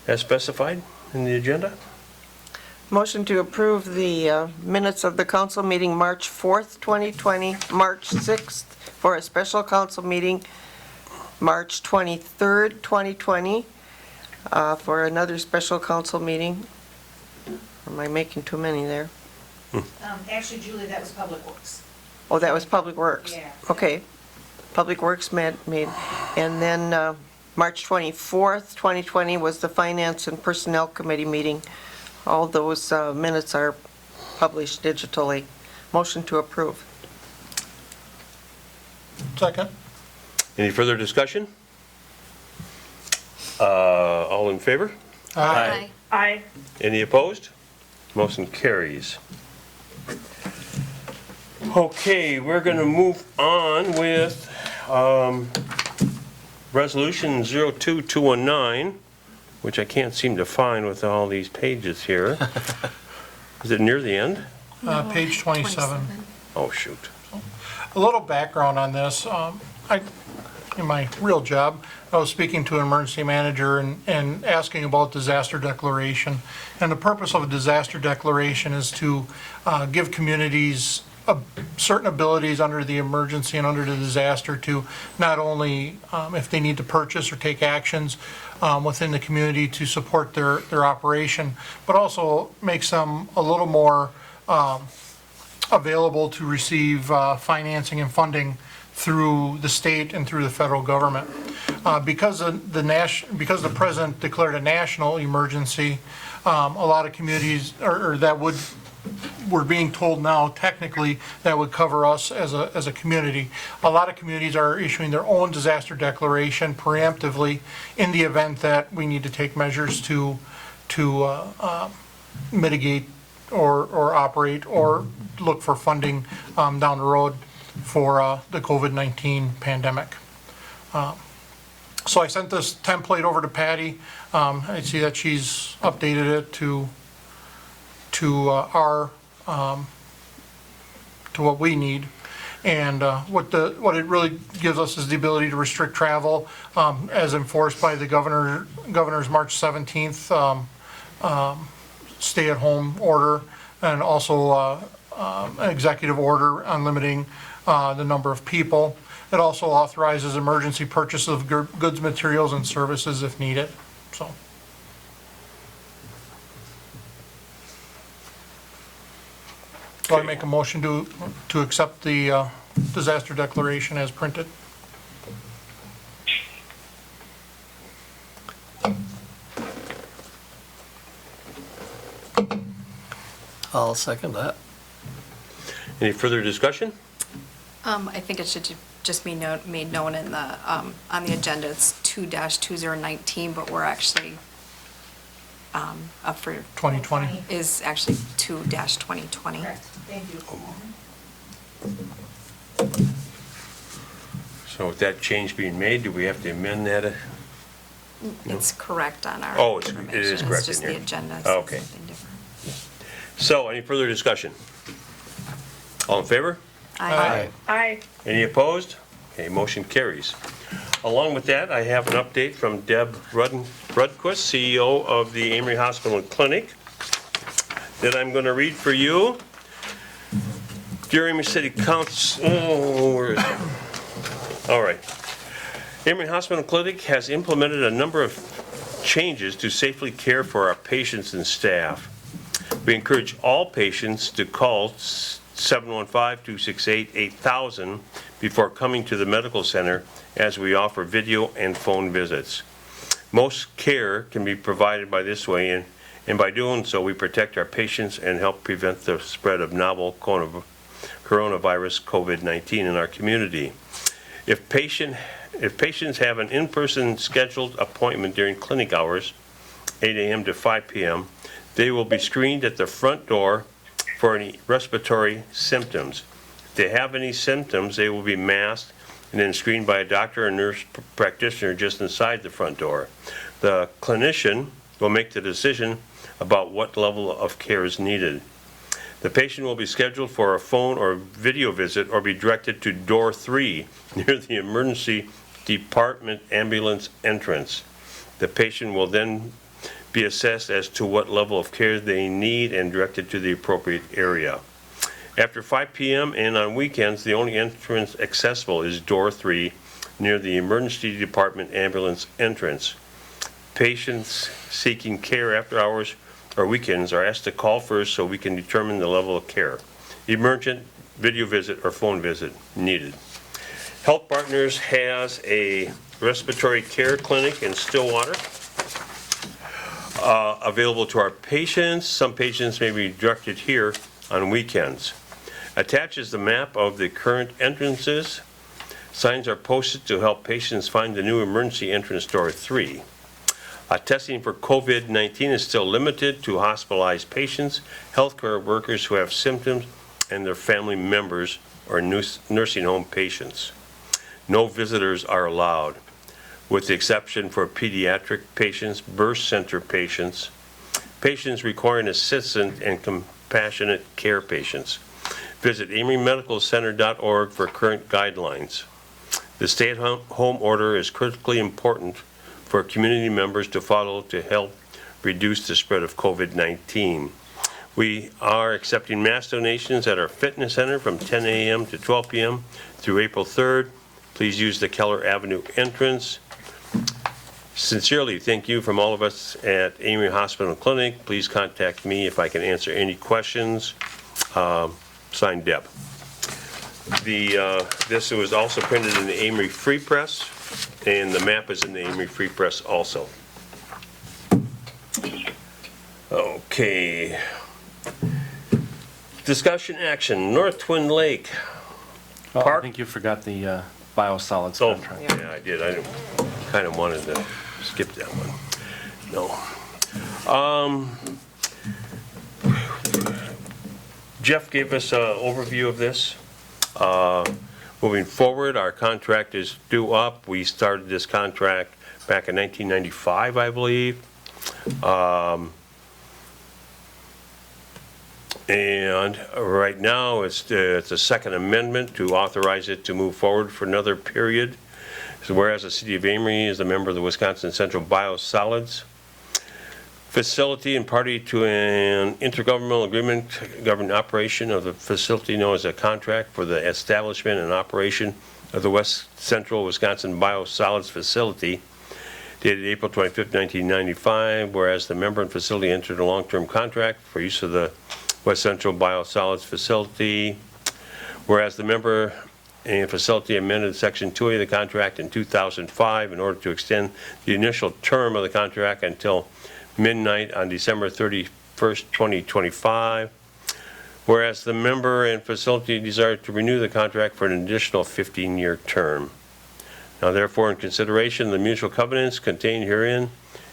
as specified in the agenda? Motion to approve the minutes of the council meeting March 4th, 2020, March 6th for a special council meeting, March 23rd, 2020, for another special council meeting. Am I making too many there? Actually, Julie, that was Public Works. Oh, that was Public Works? Yeah. Okay. Public Works made, and then March 24th, 2020 was the Finance and Personnel Committee meeting. All those minutes are published digitally. Motion to approve. Second. Any further discussion? All in favor? Aye. Hi. Any opposed? Motion carries. Okay, we're going to move on with Resolution 02219, which I can't seem to find with all these pages here. Is it near the end? Page 27. Oh, shoot. A little background on this. In my real job, I was speaking to an emergency manager and asking about disaster declaration. And the purpose of a disaster declaration is to give communities certain abilities under the emergency and under the disaster to not only, if they need to purchase or take actions within the community to support their operation, but also makes them a little more available to receive financing and funding through the state and through the federal government. Because the president declared a national emergency, a lot of communities, or that would, we're being told now technically that would cover us as a community. A lot of communities are issuing their own disaster declaration preemptively in the event that we need to take measures to mitigate or operate or look for funding down the road for the COVID-19 pandemic. So I sent this template over to Patty. I see that she's updated it to what we need. And what it really gives us is the ability to restrict travel as enforced by the governor's March 17th stay-at-home order, and also an executive order on limiting the number of people. It also authorizes emergency purchase of goods, materials, and services if needed. So. So I make a motion to accept the disaster declaration as printed. I'll second that. Any further discussion? I think it should just be made known in the, on the agenda, it's 2-2019, but we're actually up for. 2020. Is actually 2-2020. Correct. Thank you. So with that change being made, do we have to amend that? It's correct on our. Oh, it is information. correct in It's just here. the agenda. is Okay. something different. So, any further discussion? All in favor? Aye. Aye. Any opposed? Okay, motion carries. Along with that, I have an update from Deb Rudquist, CEO of the Amory Hospital and Clinic, that I'm going to read for you. Dear Amory City Council, where is it? All right. Amory Hospital and Clinic has implemented a number of changes to safely care for our patients and staff. We encourage all patients to call 715-268-8000 before coming to the medical center, as we offer video and phone visits. Most care can be provided by this way, and by doing so, we protect our patients and help prevent the spread of novel coronavirus COVID-19 in our community. If patients have an in-person scheduled appointment during clinic hours, 8 a.m. to 5 p.m., they will be screened at the front door for any respiratory symptoms. If they have any symptoms, they will be masked and then screened by a doctor or nurse practitioner just inside the front door. The clinician will make the decision about what level of care is needed. The patient will be scheduled for a phone or video visit or be directed to door 3 near the emergency department ambulance entrance. The patient will then be assessed as to what level of care they need and directed to the appropriate area. After 5 p.m. and on weekends, the only entrance accessible is door 3 near the emergency department ambulance entrance. Patients seeking care after hours or weekends are asked to call first so we can determine the level of care. Emergent video visit or phone visit needed. Health Partners has a respiratory care clinic in Stillwater available to our patients. Some patients may be directed here on weekends. Attached is the map of the current entrances. Signs are posted to help patients find the new emergency entrance door 3. Testing for COVID-19 is still limited to hospitalized patients, healthcare workers who have symptoms, and their family members or nursing home patients. No visitors are allowed, with the exception for pediatric patients, birth center patients, patients requiring assistance, and compassionate care patients. Visit amorymedicalcenter.org for current guidelines. The stay-at-home order is critically important for community members to follow to help reduce the spread of COVID-19. We are accepting mass donations at our fitness center from 10 a.m. to 12 p.m. through April 3rd. Please use the Keller Avenue entrance. Sincerely, thank you from all of us at Amory Hospital and Clinic. Please contact me if I can answer any questions. Signed, Deb. This was also printed in the Amory Free Press, and the map is in the Amory Free Press also. Okay. Discussion action, North Twin Lake. Oh, I Park? think you forgot the biosolids Oh, contract. yeah, I did. I kind of wanted to skip that one. No. Jeff gave us an overview of this. Moving forward, our contract is due up. We started this contract back in 1995, I believe. And right now, it's a second amendment to authorize it to move forward for another period. So whereas the City of Amory is a member of the Wisconsin Central Biosolids Facility and party to an intergovernmental agreement governing operation of the facility known as a contract for the establishment and operation of the West Central Wisconsin Biosolids Facility, dated April 25, 1995, whereas the member and facility entered a long-term contract for use of the West Central Biosolids Facility, whereas the member and facility amended Section 2A of the contract in 2005 in order to extend the initial term of the contract until midnight on December 31st, 2025, whereas the member and facility desired to renew the contract for an additional 15-year term. Now therefore, in consideration of the mutual covenants contained herein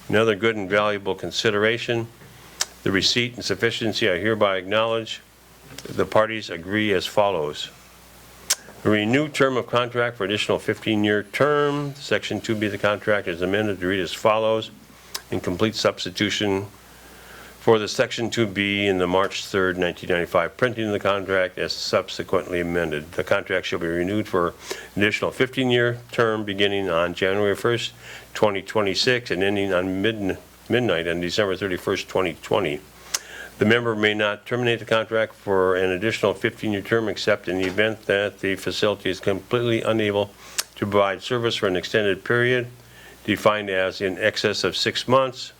and other good and valuable consideration, the receipt and sufficiency I hereby acknowledge, the parties agree as follows. A renewed term of contract for additional 15-year term. Section 2B of the contract is amended to read as follows. In complete substitution for the Section 2B in the March 3rd, 1995 printing of the contract as subsequently amended. The contract shall be renewed for an additional 15-year term beginning on January 1st, 2026 and ending on midnight on December 31st, 2020. The member may not terminate the contract for an additional 15-year term except in the event that the facility is completely unable to provide service for an extended period, defined as in excess of 6 months.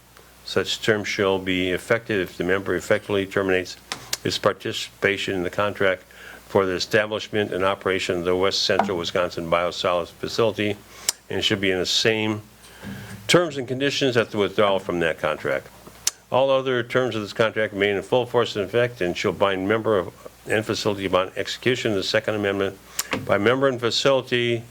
Such term shall be effective if the member effectively terminates his participation in the contract for the establishment and operation of the West Central Wisconsin Biosolids Facility, and should be in the same terms and conditions at the withdrawal from that contract. All other terms of this contract remain in full force and effect and shall bind member and facility upon execution of the Second Amendment by member and facility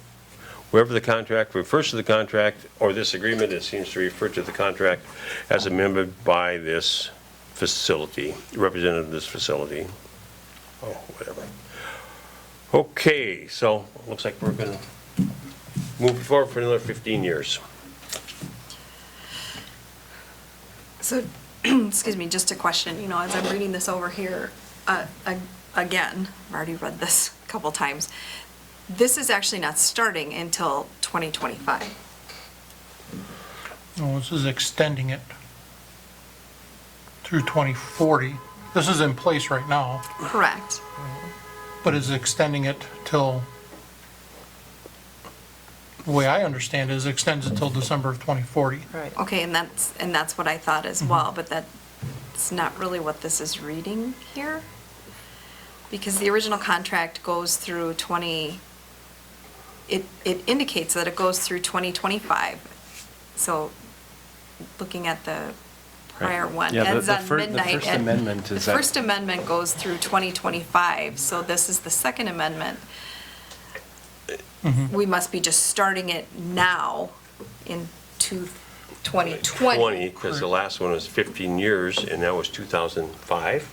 wherever the contract refers to the contract or this agreement, it seems to refer to the contract as amended by this facility, representative of this facility. Oh, whatever. Okay, so looks like we're going to move forward for another 15 years. So, excuse me, just a question, as I'm reading this over here, again, I've already read this a couple times. This is actually not starting until 2025. No, this is extending it through 2040. This is in place right now, Correct. but is extending it till, the way I understand it, is extends it till December of 2040. Right. Okay, and that's what I thought as well, but that's not really what this is reading here. Because the original contract goes through it indicates that it goes through 2025. So looking at the prior one, Yeah, ends on the midnight. First and Amendment is The that. First Amendment goes through 2025, so this is the Second Amendment. We must be just starting it now in 2020. Because the last one was 15 years, and that was 2005.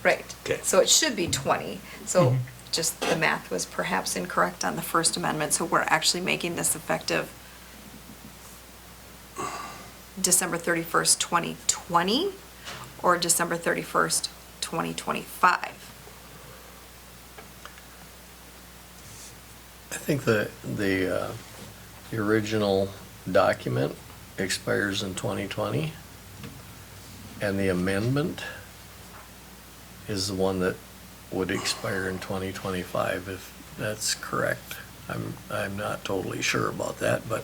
Right. Okay. So it should be 20. So just the math was perhaps incorrect on the First Amendment, so we're actually making this effective December 31st, 2020, or December 31st, 2025? I think the original document expires in 2020, and the amendment is the one that would expire in 2025, if that's correct. I'm not totally sure about that, but,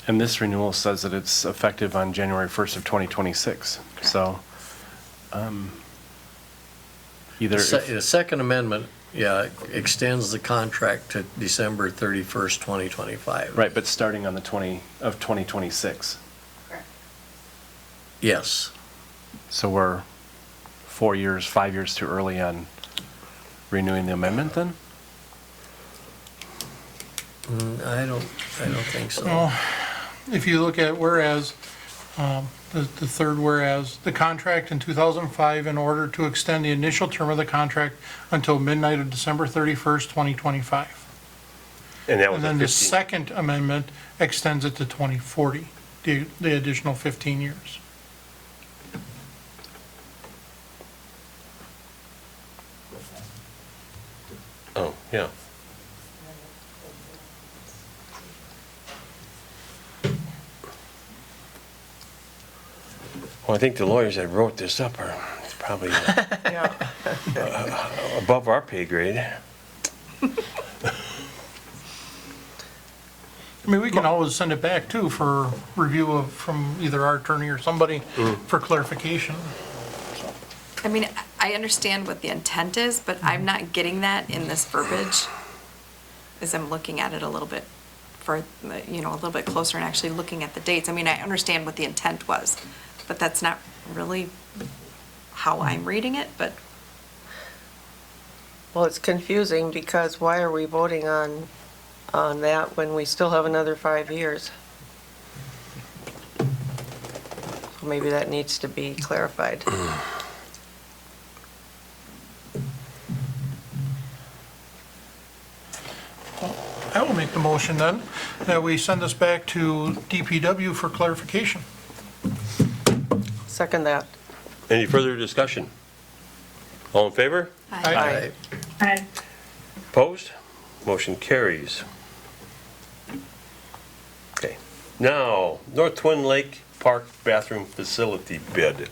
And this renewal says that it's effective on January 1st of 2026. So either, the Second Amendment, yeah, extends the contract to December 31st, 2025. right, but starting on the 2026. Yes. So we're 4 years, 5 years too early on renewing the amendment then? I don't think so. Well, if you look at whereas, the third whereas, the contract in 2005 in order to extend the initial term of the contract until midnight of December 31st, 2025. And that was And a then the 15. second amendment extends it to 2040, the additional 15 years. Oh, yeah. Well, I think the lawyers that wrote this up are probably above our pay grade. I mean, we can always send it back too for review of, from either our attorney or somebody for clarification. I mean, I understand what the intent is, but I'm not getting that in this verbiage as I'm looking at it a little bit for, a little bit closer and actually looking at the dates. I mean, I understand what the intent was, but that's not really how I'm reading it, but Well, it's confusing because why are we voting on that when we still have another 5 years? So maybe that needs to be clarified. I will make the motion then, that we send this back to DPW for clarification. Second that. Any further discussion? All in favor? Aye. Aye. Opposed? Motion carries. Okay. Now, North Twin Lake Park bathroom facility bid.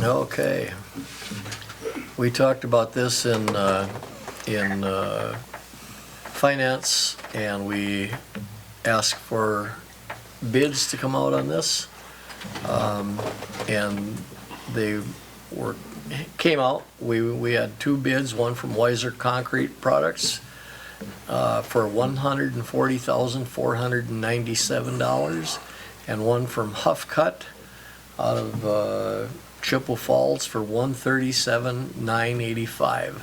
Okay. We talked about this in finance, and we asked for bids to come out on this. And they came out. We had two bids, one from Weiser Concrete Products for $140,497, and one from Huff Cut out of Chippewa Falls for $137,985.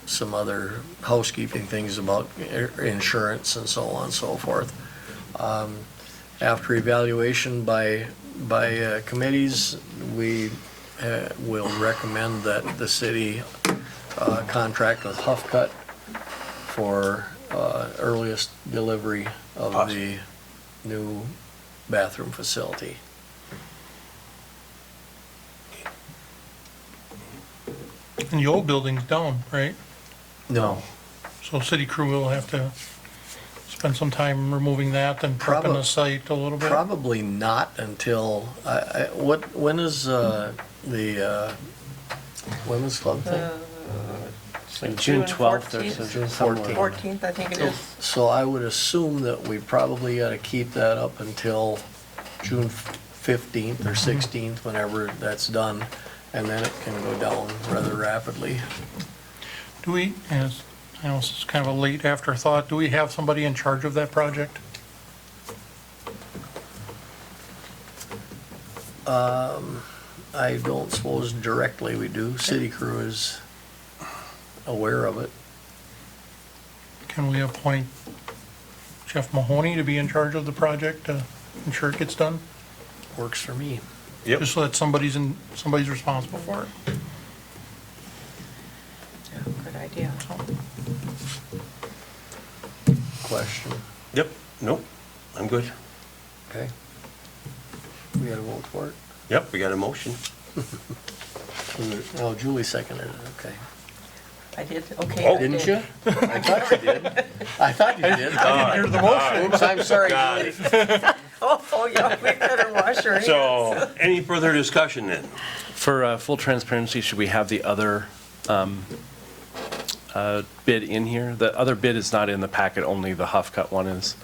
Some other housekeeping things about insurance and so on and so forth. After evaluation by committees, we will recommend that the city contract with Huff Cut for earliest delivery of the new bathroom facility. And the old building's down, right? No. So city crew will have to spend some time removing that and prepping the site a little bit. Probably not until, when is the Women's Club thing? It's like June 12th or June something. 14th, I think it is. So I would assume that we probably ought to keep that up until June 15th or 16th, whenever that's done, and then it can go down rather rapidly. Do we, as, I know this is kind of a late afterthought, do we have somebody in charge of that project? I don't suppose directly we do. City crew is aware of it. Can we appoint Jeff Mahoney to be in charge of the project to ensure it gets done? Works for me. Yep. Just so that somebody's responsible for it. Yeah, good idea. Question. Yep. Nope. I'm good. Okay. We gotta vote for it. Yep, we got a motion. Oh, Julie seconded it, okay. I did, okay. Oh, I Didn't did. you? I thought you did. I thought you did. I didn't hear the motion. Oops, I'm sorry, Got Julie. it. Oh, yeah, we better wash our hands. So, any further discussion then? For full transparency, should we have the other bid in here? The other bid is not in the packet, only the Huff Cut one is.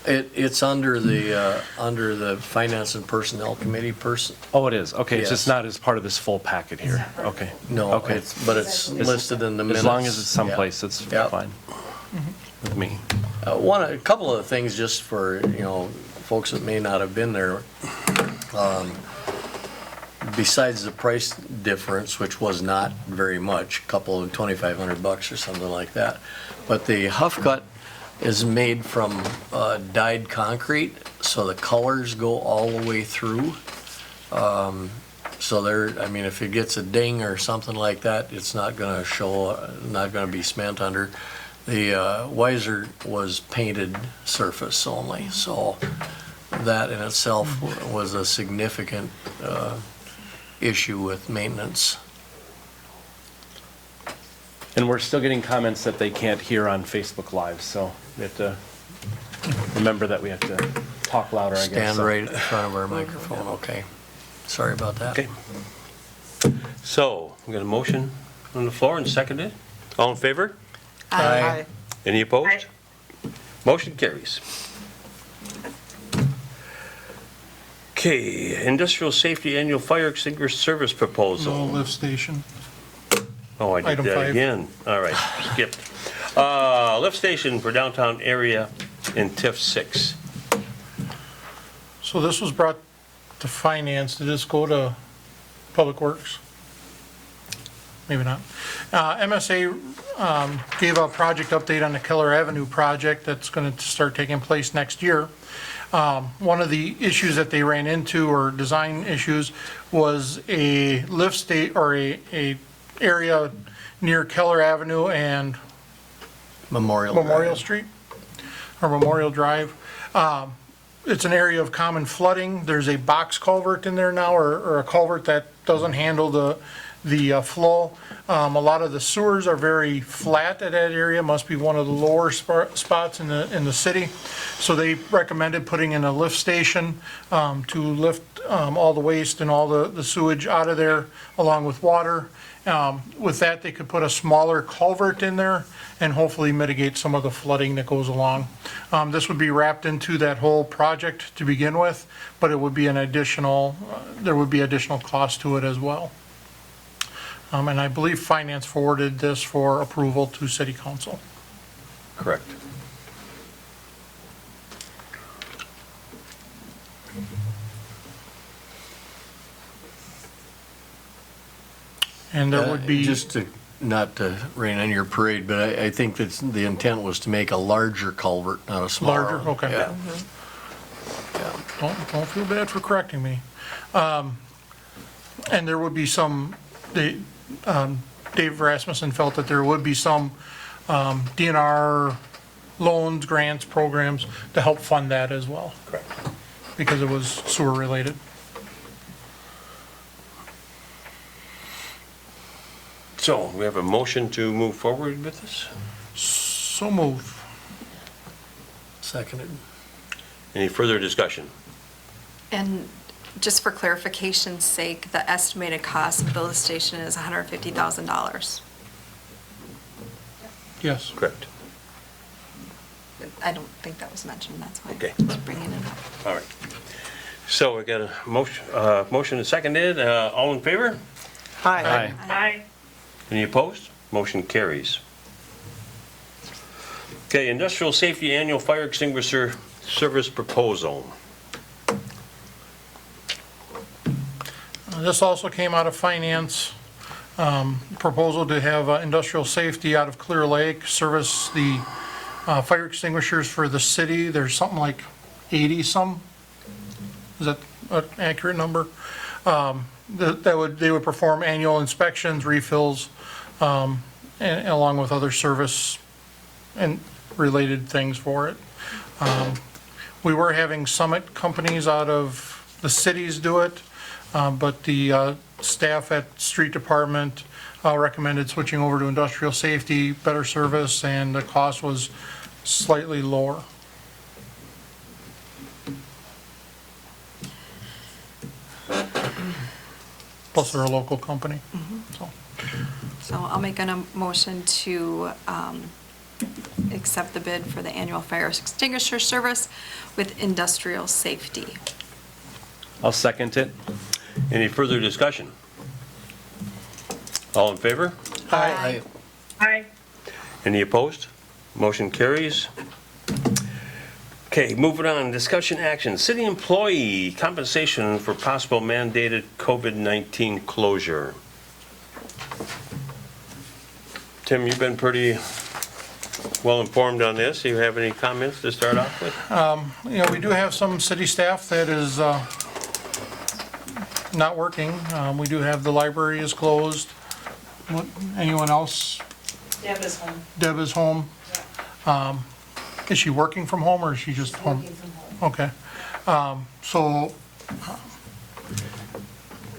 It's under the Finance and Personnel Committee person. Oh, it is, okay, it's just Yes. not as part of this full packet here, okay. No, Okay. it's listed in the minutes. As long as it's someplace, it's Yeah. fine with me. A couple of things just for, folks that may not have been there. Besides the price difference, which was not very much, a couple of $2,500 or something like that. But the Huff Cut is made from dyed concrete, so the colors go all the way through. So if it gets a ding or something like that, it's not gonna show, not gonna be spent under. The Weiser was painted surface only, so that in itself was a significant issue with maintenance. And we're still getting comments that they can't hear on Facebook Live, so we have to remember that we have to talk louder, I guess. Stand so. right in front of our microphone, okay. Sorry about that. Okay. So, we got a motion on the floor and seconded. All in favor? Aye. Any opposed? Aye. Motion carries. Okay, Industrial Safety Annual Fire Extinguisher Service No Proposal. lift station. Oh, I did Item that 5. again. All right, skipped. Lift station for downtown area in TIF 6. So this was brought to finance. Did this go to Public Works? Maybe not. MSA gave a project update on the Keller Avenue project that's going to start taking place next year. One of the issues that they ran into, or design issues, was a lift state, or a area near Keller Avenue and Memorial Memorial Drive. Street, or Memorial Drive. It's an area of common flooding. There's a box culvert in there now, or a culvert that doesn't handle the flow. A lot of the sewers are very flat at that area, must be one of the lower spots in the city. So they recommended putting in a lift station to lift all the waste and all the sewage out of there, along with water. With that, they could put a smaller culvert in there and hopefully mitigate some of the flooding that goes along. This would be wrapped into that whole project to begin with, but it would be an additional, there would be additional cost to it as well. And I believe Finance forwarded this for approval to City Council. Correct. And there would be, Just to, not to rain on your parade, but I think that the intent was to make a larger culvert, not a smaller Larger, one. okay. Yeah. don't feel bad for correcting me. And there would be some, Dave Rasmussen felt that there would be some DNR loans, grants, programs to help fund that as well, Correct. because it was sewer related. So, we have a motion to move forward with this? So move. Seconded. Any further discussion? And just for clarification's sake, the estimated cost of the lift station is $150,000. Yes. Correct. I don't think that was mentioned, that's why Okay. I'm just bringing it up. All right. So, we got a motion and seconded. All in favor? Aye. Aye. Any opposed? Motion carries. Okay, Industrial Safety Annual Fire Extinguisher Service Proposal. This also came out of Finance. Proposal to have industrial safety out of Clear Lake service the fire extinguishers for the city. There's something like 80 some. Is that an accurate number? They would perform annual inspections, refills, and along with other service and related things for it. We were having Summit companies out of the cities do it, but the staff at Street Department recommended switching over to industrial safety, better service, and the cost was slightly lower. plus they're a local company. So, So I'll make a motion to accept the bid for the annual fire extinguisher service with industrial safety. I'll second it. Any further discussion? All in favor? Aye. Aye. Any opposed? Motion carries. Okay, moving on, discussion action, city employee compensation for possible mandated COVID-19 closure. Tim, you've been pretty well informed on this. Do you have any comments to start off with? you know, we do have some city staff that is not working. We do have, the library is closed. Anyone else? Deb is home. Deb is home. Is she working from home or is she just home? Okay. So,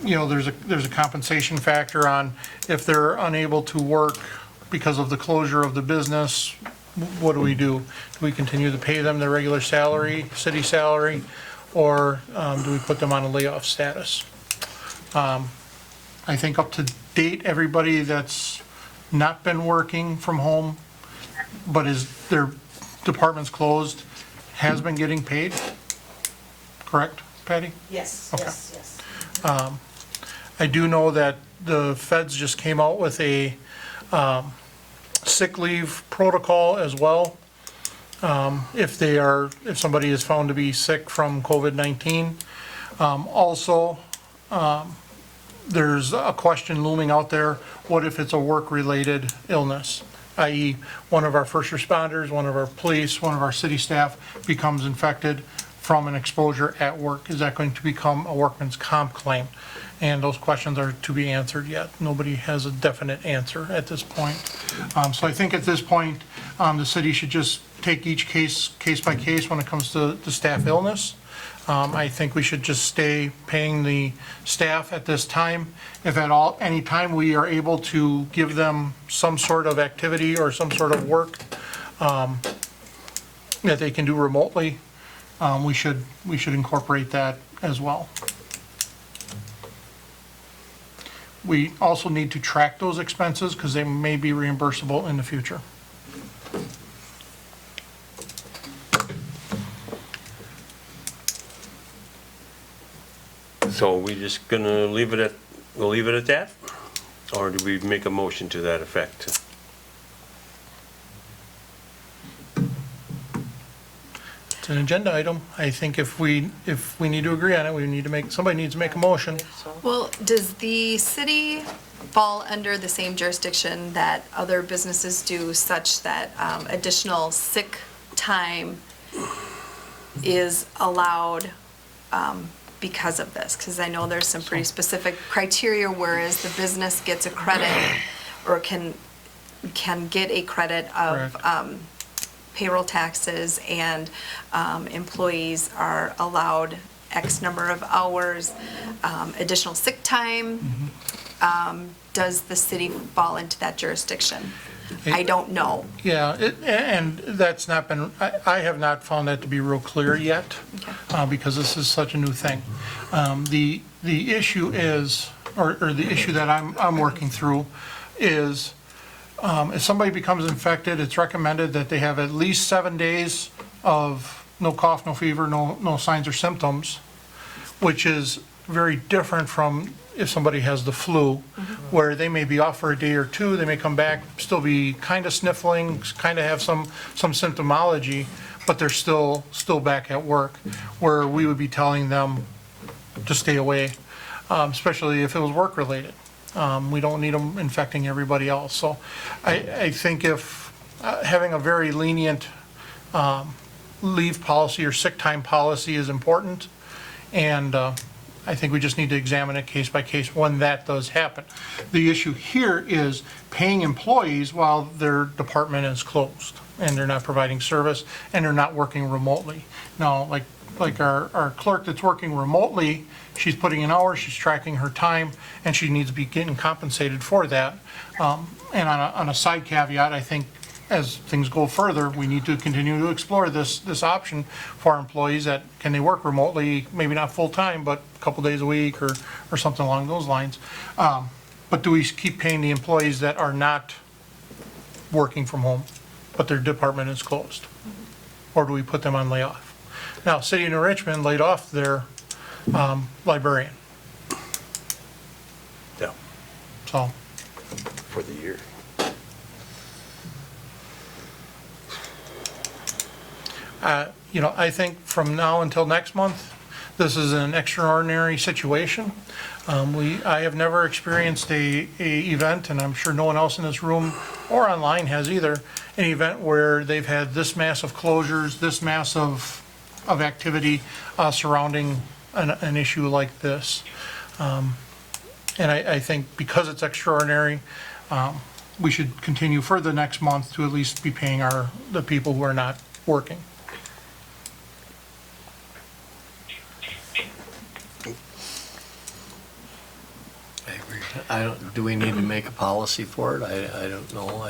you know, there's a compensation factor on if they're unable to work because of the closure of the business, what do we do? Do we continue to pay them their regular salary, city salary, or do we put them on a layoff status? I think up to date, everybody that's not been working from home, but their department's closed, has been getting paid, correct, Patty? Yes, Okay. yes, yes. I do know that the feds just came out with a sick leave protocol as well. If somebody is found to be sick from COVID-19. Also, there's a question looming out there, what if it's a work-related illness? I.e., one of our first responders, one of our police, one of our city staff becomes infected from an exposure at work. Is that going to become a workman's comp claim? And those questions are to be answered yet. Nobody has a definite answer at this point. So I think at this point, the city should just take each case by case when it comes to the staff illness. I think we should just stay paying the staff at this time. If at all, any time we are able to give them some sort of activity or some sort of work that they can do remotely, we should incorporate that as well. We also need to track those expenses because they may be reimbursable in the future. So we just gonna we'll leave it at that? Or do we make a motion to that effect? It's an agenda item. I think if we need to agree on it, somebody needs to make a motion. Well, does the city fall under the same jurisdiction that other businesses do, such that additional sick time is allowed because of this? Because I know there's some pretty specific criteria, whereas the business gets a credit or can get a credit of payroll taxes, and employees are allowed X number of hours, additional sick time. Does the city fall into that jurisdiction? I don't know. Yeah, and that's not been, I have not found that to be real clear yet, because this is such a new thing. The issue is, or the issue that I'm working through is, if somebody becomes infected, it's recommended that they have at least 7 days of no cough, no fever, no signs or symptoms, which is very different from if somebody has the flu, where they may be off for a day or two, they may come back, still be kind of sniffling, kind of have some symptomology, but they're still back at work, where we would be telling them to stay away, especially if it was work-related. We don't need them infecting everybody else. So I think if having a very lenient leave policy or sick time policy is important, and I think we just need to examine it case by case when that does happen. The issue here is paying employees while their department is closed and they're not providing service and they're not working remotely. Now, like our clerk that's working remotely, she's putting in hours, she's tracking her time, and she needs to be getting compensated for that. And on a side caveat, I think as things go further, we need to continue to explore this option for our employees that, can they work remotely, maybe not full-time, but a couple days a week or something along those lines. But do we keep paying the employees that are not working from home, but their department is closed? Or do we put them on layoff? Now, City of New Richmond laid off their librarian, Yeah, so. for the year. I think from now until next month, this is an extraordinary situation. I have never experienced a event, and I'm sure no one else in this room or online has either, an event where they've had this mass of closures, this mass of activity surrounding an issue like this. And I think because it's extraordinary, we should continue for the next month to at least be paying the people who are not working. I agree. Do we need to make a policy for it? I don't know.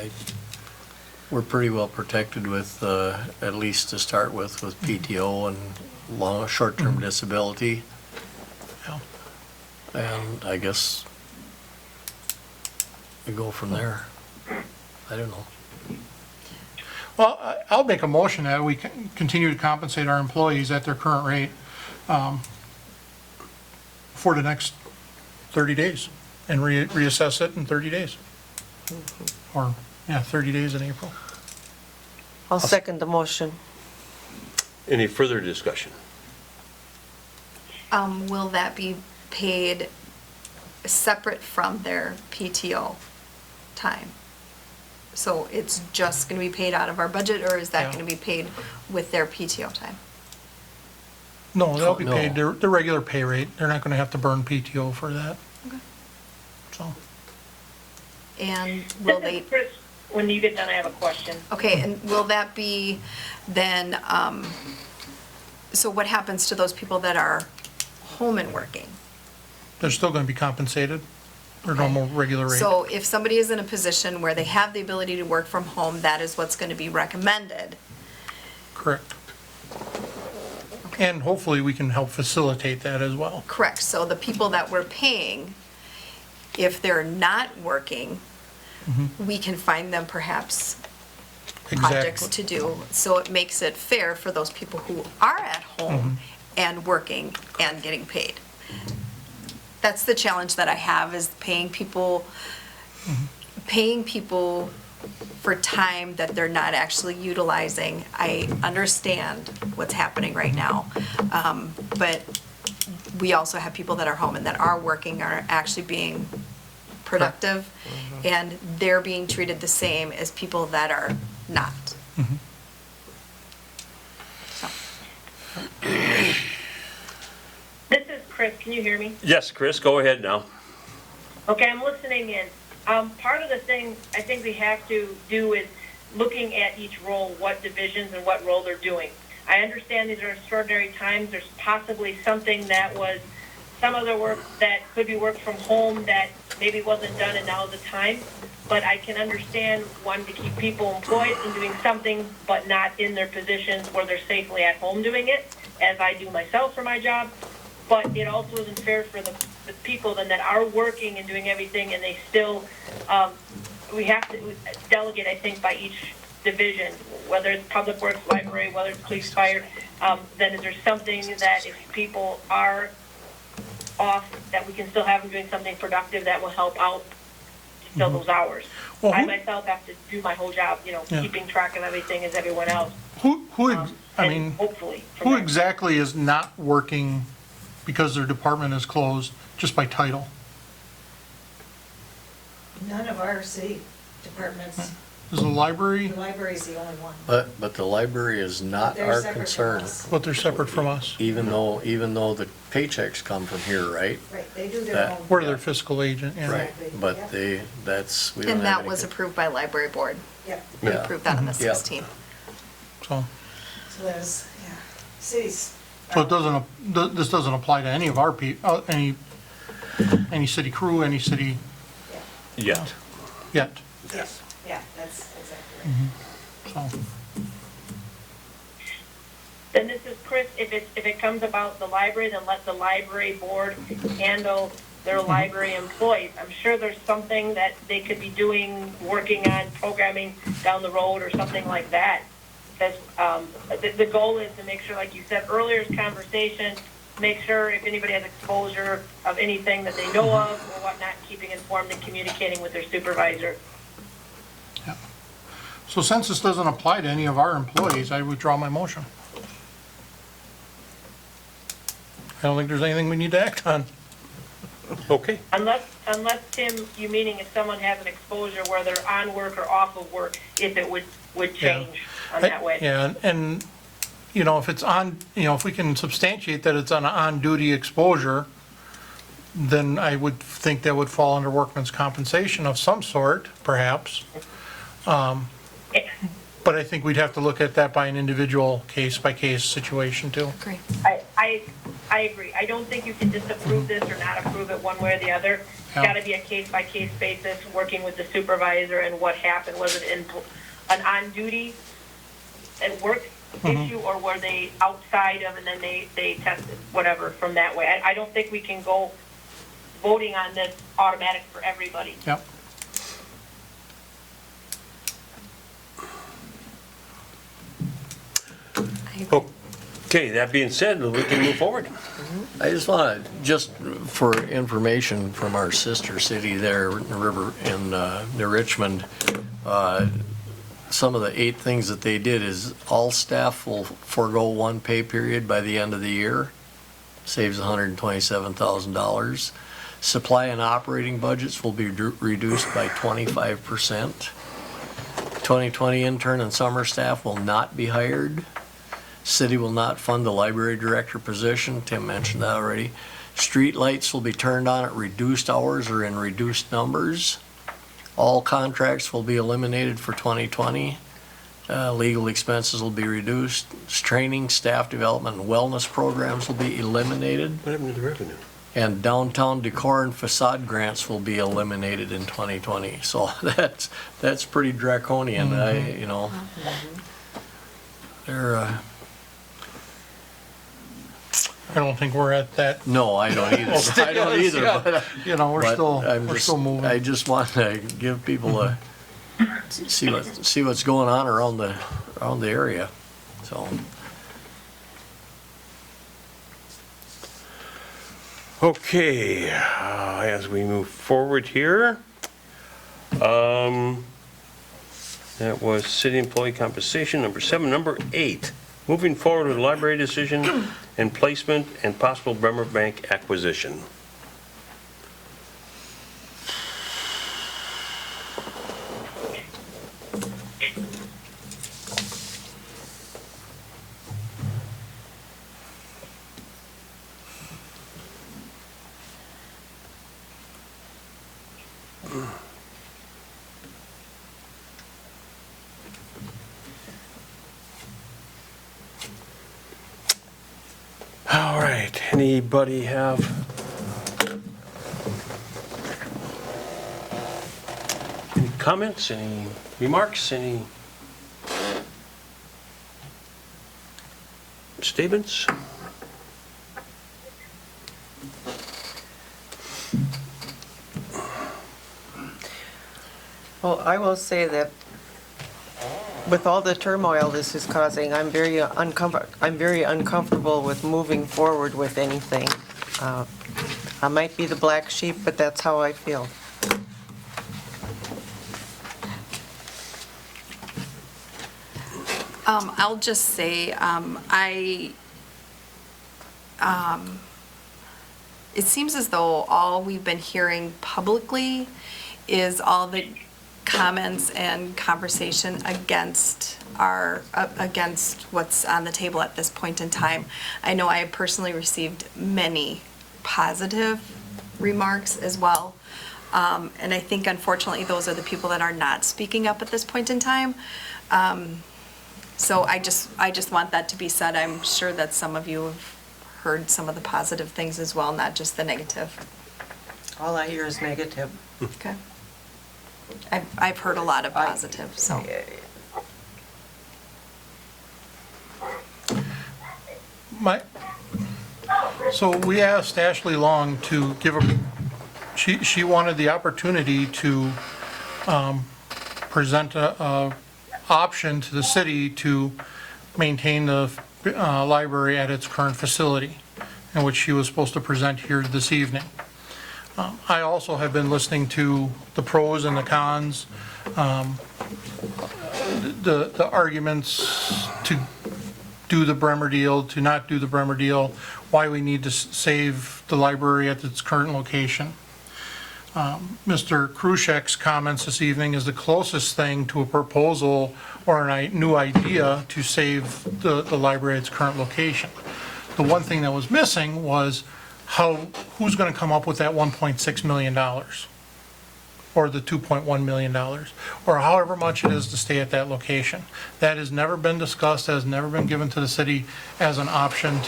We're pretty well protected with, at least to start with PTO and short-term disability. Yeah. And I guess we go from there. I don't know. Well, I'll make a motion that we continue to compensate our employees at their current rate for the next 30 days and reassess it in 30 days. Or, 30 days in April. I'll second the motion. Any further discussion? Will that be paid separate from their PTO time? So it's just going to be paid out of our budget, or is that Yeah. going to be paid with their PTO time? No, they'll be No. paid their regular pay rate. They're not going to have to burn PTO for that. Okay. So, And will This they, is Chris. When you get done, I have a question. okay, and will that be then, so what happens to those people that are home and working? they're still going to be compensated their normal regular rate. So if somebody is in a position where they have the ability to work from home, that is what's going to be recommended. Correct. And hopefully we can help facilitate that as well. Correct, so the people that we're paying, if they're not working, we can find them perhaps projects Exactly. to do. So it makes it fair for those people who are at home and working and getting paid. That's the challenge that I have, is paying people for time that they're not actually utilizing. I understand what's happening right now, but we also have people that are home and that are working, are actually being productive, and they're being treated the same as people that are not. So, This is Chris. Can you hear me? Yes, Chris, go ahead now. Okay, I'm listening in. Part of the thing I think we have to do is looking at each role, what divisions and what role they're doing. I understand these are extraordinary times. There's possibly something that was some of the work that could be worked from home that maybe wasn't done and now is the time. But I can understand wanting to keep people employed and doing something, but not in their positions where they're safely at home doing it, as I do myself for my job. But it also isn't fair for the people then that are working and doing everything, and they still, we have to delegate, I think, by each division, whether it's public works, library, whether it's police, fire, then is there something that if people are off, that we can still have them doing something productive that will help out to fill those hours? Well, I who- myself have to do my whole job, Yeah. keeping track of everything as everyone else. And hopefully, from Who there. exactly is not working because their department is closed, just by title? None of our city departments, Is the library, the library's the only one. But the library is not They're our separate from concern, us. but they're separate from us? even though the paychecks come from here, right? Right, they do That- their own. We're their fiscal agent, yeah. Right, but Yep. we don't have and that any was con- approved by library board. Yep, We Yeah. approved that on the Yeah. 16th. So so there's, cities. it doesn't, this doesn't apply to any of our any city crew, any city Yet. yet. Yes. Yeah, that's exactly right. So, Then this is Chris, if it comes about the library, then let the library board handle their library employees. I'm sure there's something that they could be doing, working on programming down the road or something like that. Because the goal is to make sure, like you said earlier in conversation, make sure if anybody has exposure of anything that they know of or whatnot, keeping informed and communicating with their supervisor. yeah. So since this doesn't apply to any of our employees, I withdraw my motion. I don't think there's anything we need to act on. Okay. Unless, Tim, you meaning if someone has an exposure where they're on work or off of work, if it would change on that way. Yeah, and, you know, if it's on, you know, if we can substantiate that it's an on-duty exposure, then I would think that would fall under workman's compensation of some sort, perhaps. But I think we'd have to look at that by an individual case-by-case situation too. Agree. I agree. I don't think you can just approve this or not approve it one way or the other. It's Yeah. got to be a case-by-case basis, working with the supervisor and what happened. Was it an on-duty at work issue, or were they outside of and then they tested, whatever, from that way? I don't think we can go voting on this automatic for everybody. Yep. Okay, that being said, we can move forward. I just want to, just for information from our sister city there, near Richmond, some of the 8 things that they did is all staff will forego 1 pay period by the end of the year, saves $127,000. Supply and operating budgets will be reduced by 25%. 2020 intern and summer staff will not be hired. City will not fund the library director position. Tim mentioned that already. Street lights will be turned on at reduced hours or in reduced numbers. All contracts will be eliminated for 2020. Legal expenses will be reduced. Training, staff development, and wellness programs will be eliminated. What happened to the revenue? And downtown decor and facade grants will be eliminated in 2020. So that's pretty draconian. They're I don't think we're at that. no, I don't either. I don't either. Yeah. But, You know, but we're still moving. I just want to give people a see what's going on around the area. So Okay, as we move forward here, that was city employee compensation, number 7. Number 8, moving forward with library decision and placement and possible Bremer Bank acquisition. All right, anybody have any comments, any remarks, any statements? Well, I will say that with all the turmoil this is causing, I'm very uncomfortable with moving forward with anything. I might be the black sheep, but that's how I feel. I'll just say, it seems as though all we've been hearing publicly is all the comments and conversation against what's on the table at this point in time. I know I have personally received many positive remarks as well. And I think unfortunately those are the people that are not speaking up at this point in time. So I just want that to be said. I'm sure that some of you have heard some of the positive things as well, not just the negative. All I hear is negative. Okay. I've heard a lot of positive, so. So we asked Ashley Long to give she wanted the opportunity to present a option to the city to maintain the library at its current facility, in which she was supposed to present here this evening. I also have been listening to the pros and the cons, the arguments to do the Bremer deal, to not do the Bremer deal, why we need to save the library at its current location. Mr. Krushek's comments this evening is the closest thing to a proposal or a new idea to save the library at its current location. The one thing that was missing was who's going to come up with that $1.6 million? Or the $2.1 million, or however much it is to stay at that location. That has never been discussed, has never been given to the city as an option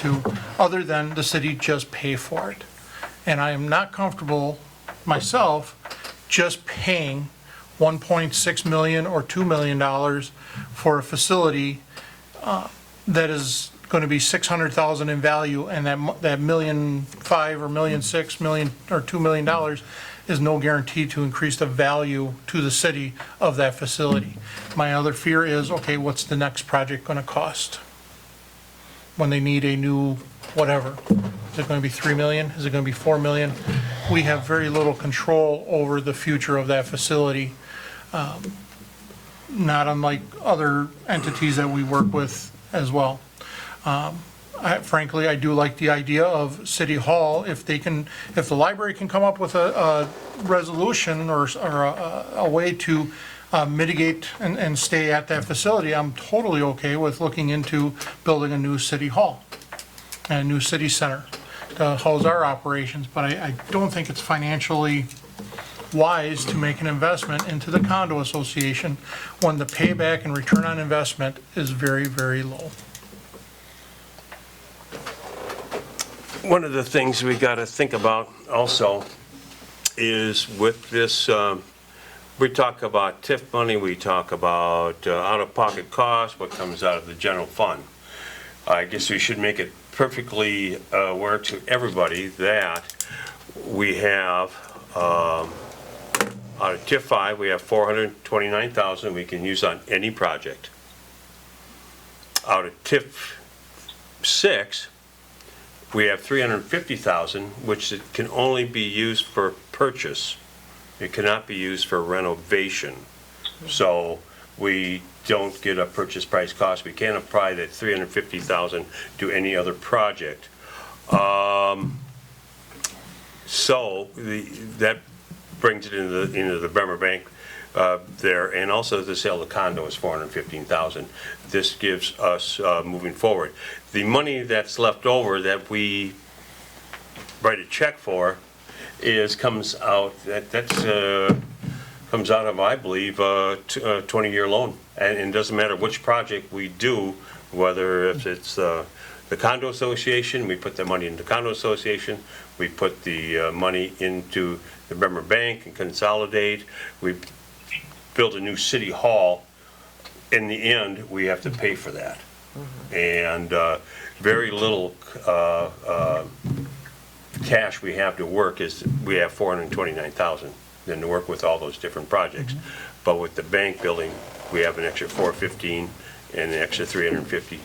other than the city just pay for it. And I am not comfortable myself just paying $1.6 million or $2 million for a facility that is going to be $600,000 in value, and that $1.5 million or $1.6 million or $2 million is no guarantee to increase the value to the city of that facility. My other fear is, okay, what's the next project going to cost? When they need a new whatever. Is it going to be $3 million? Is it going to be $4 million? We have very little control over the future of that facility, not unlike other entities that we work with as well. Frankly, I do like the idea of City Hall, if the library can come up with a resolution or a way to mitigate and stay at that facility, I'm totally okay with looking into building a new City Hall and a new city center to house our operations, but I don't think it's financially wise to make an investment into the condo association when the payback and return on investment is very, very low. One of the things we got to think about also is with this, we talk about TIF money, we talk about out-of-pocket costs, what comes out of the general fund. I guess we should make it perfectly aware to everybody that we have, out of TIF 5, we have $429,000 we can use on any project. Out of TIF 6, we have $350,000, which it can only be used for purchase. It cannot be used for renovation. So we don't get a purchase price cost. We can't apply that $350,000 to any other project. So that brings it into the Bremer Bank there, and also the sale of the condo is $415,000. This gives us moving forward. The money that's left over that we write a check for comes out of, I believe, a 20-year loan, and it doesn't matter which project we do, whether if it's the condo association, we put the money into the condo association, we put the money into the Bremer Bank and consolidate, we build a new city hall. In the end, we have to pay for that. And very little cash we have to work we have $429,000 then to work with all those different projects. But with the bank building, we have an extra $415 and an extra $350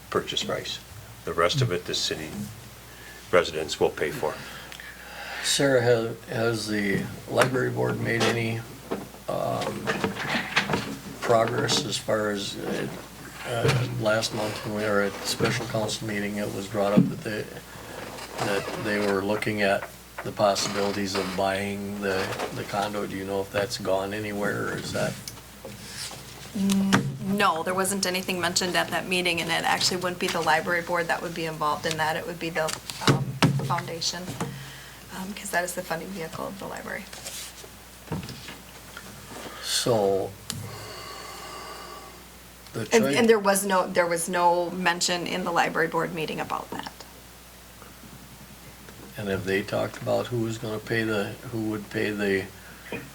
purchase price. The rest of it, the city residents will pay for. Sarah, has the library board made any progress as far as last month when we were at the special council meeting? It was brought up that they were looking at the possibilities of buying the condo. Do you know if that's gone anywhere, or is that? No, there wasn't anything mentioned at that meeting, and it actually wouldn't be the library board that would be involved in that. It would be the foundation, because that is the funding vehicle of the library. So, and there was no mention in the library board meeting about that. And have they talked about who would pay the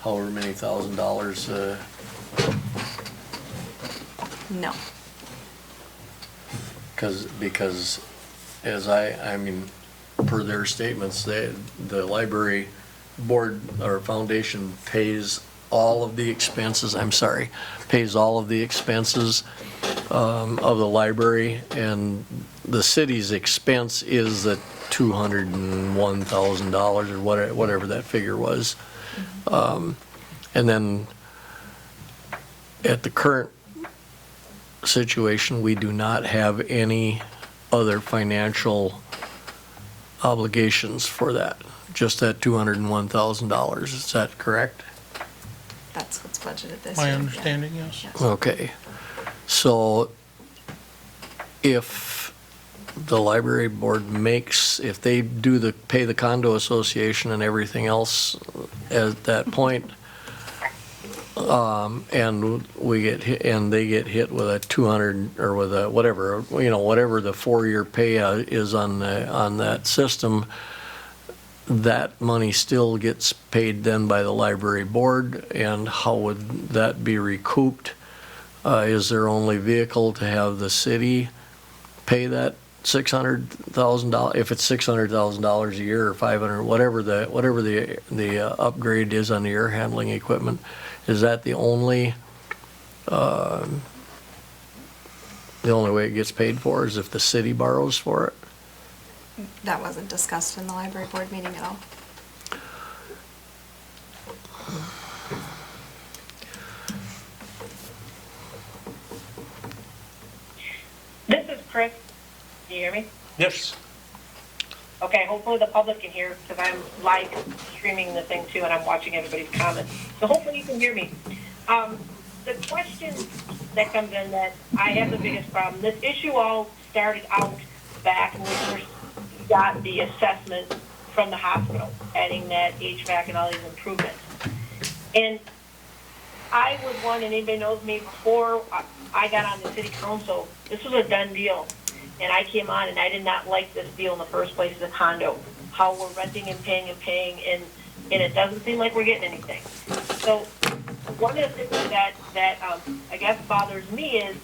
however many $1,000, No. because as I mean, per their statements, the library board or foundation pays all of the expenses, pays all of the expenses of the library, and the city's expense is the $201,000 or whatever that figure was. And then at the current situation, we do not have any other financial obligations for that, just that $201,000. Is that correct? That's what's budgeted this year. My yeah. understanding, yes. Okay. So if the library board if they pay the condo association and everything else at that point, and we get hit, and they get hit with a 200 or with a whatever the 4-year pay is on that system, that money still gets paid then by the library board, and how would that be recouped? Is their only vehicle to have the city pay that $600,000? If it's $600,000 a year or 500, whatever the upgrade is on the air handling equipment, is that the only way it gets paid for is if the city borrows for it? That wasn't discussed in the library board meeting at all. This is Chris. Can you hear me? Yes. Okay, hopefully the public can hear because I'm live streaming the thing too and I'm watching everybody's comments. So hopefully you can hear me. The question that comes in that I have the biggest problem, this issue all started out back when we first got the assessment from the hospital, adding that HVAC and all these improvements. And I was one, and anybody knows me, before I got on the city council, this was a done deal. And I came on, and I did not like this deal in the first place, the condo, how we're renting and paying, and it doesn't seem like we're getting anything. So one of the things that I guess bothers me is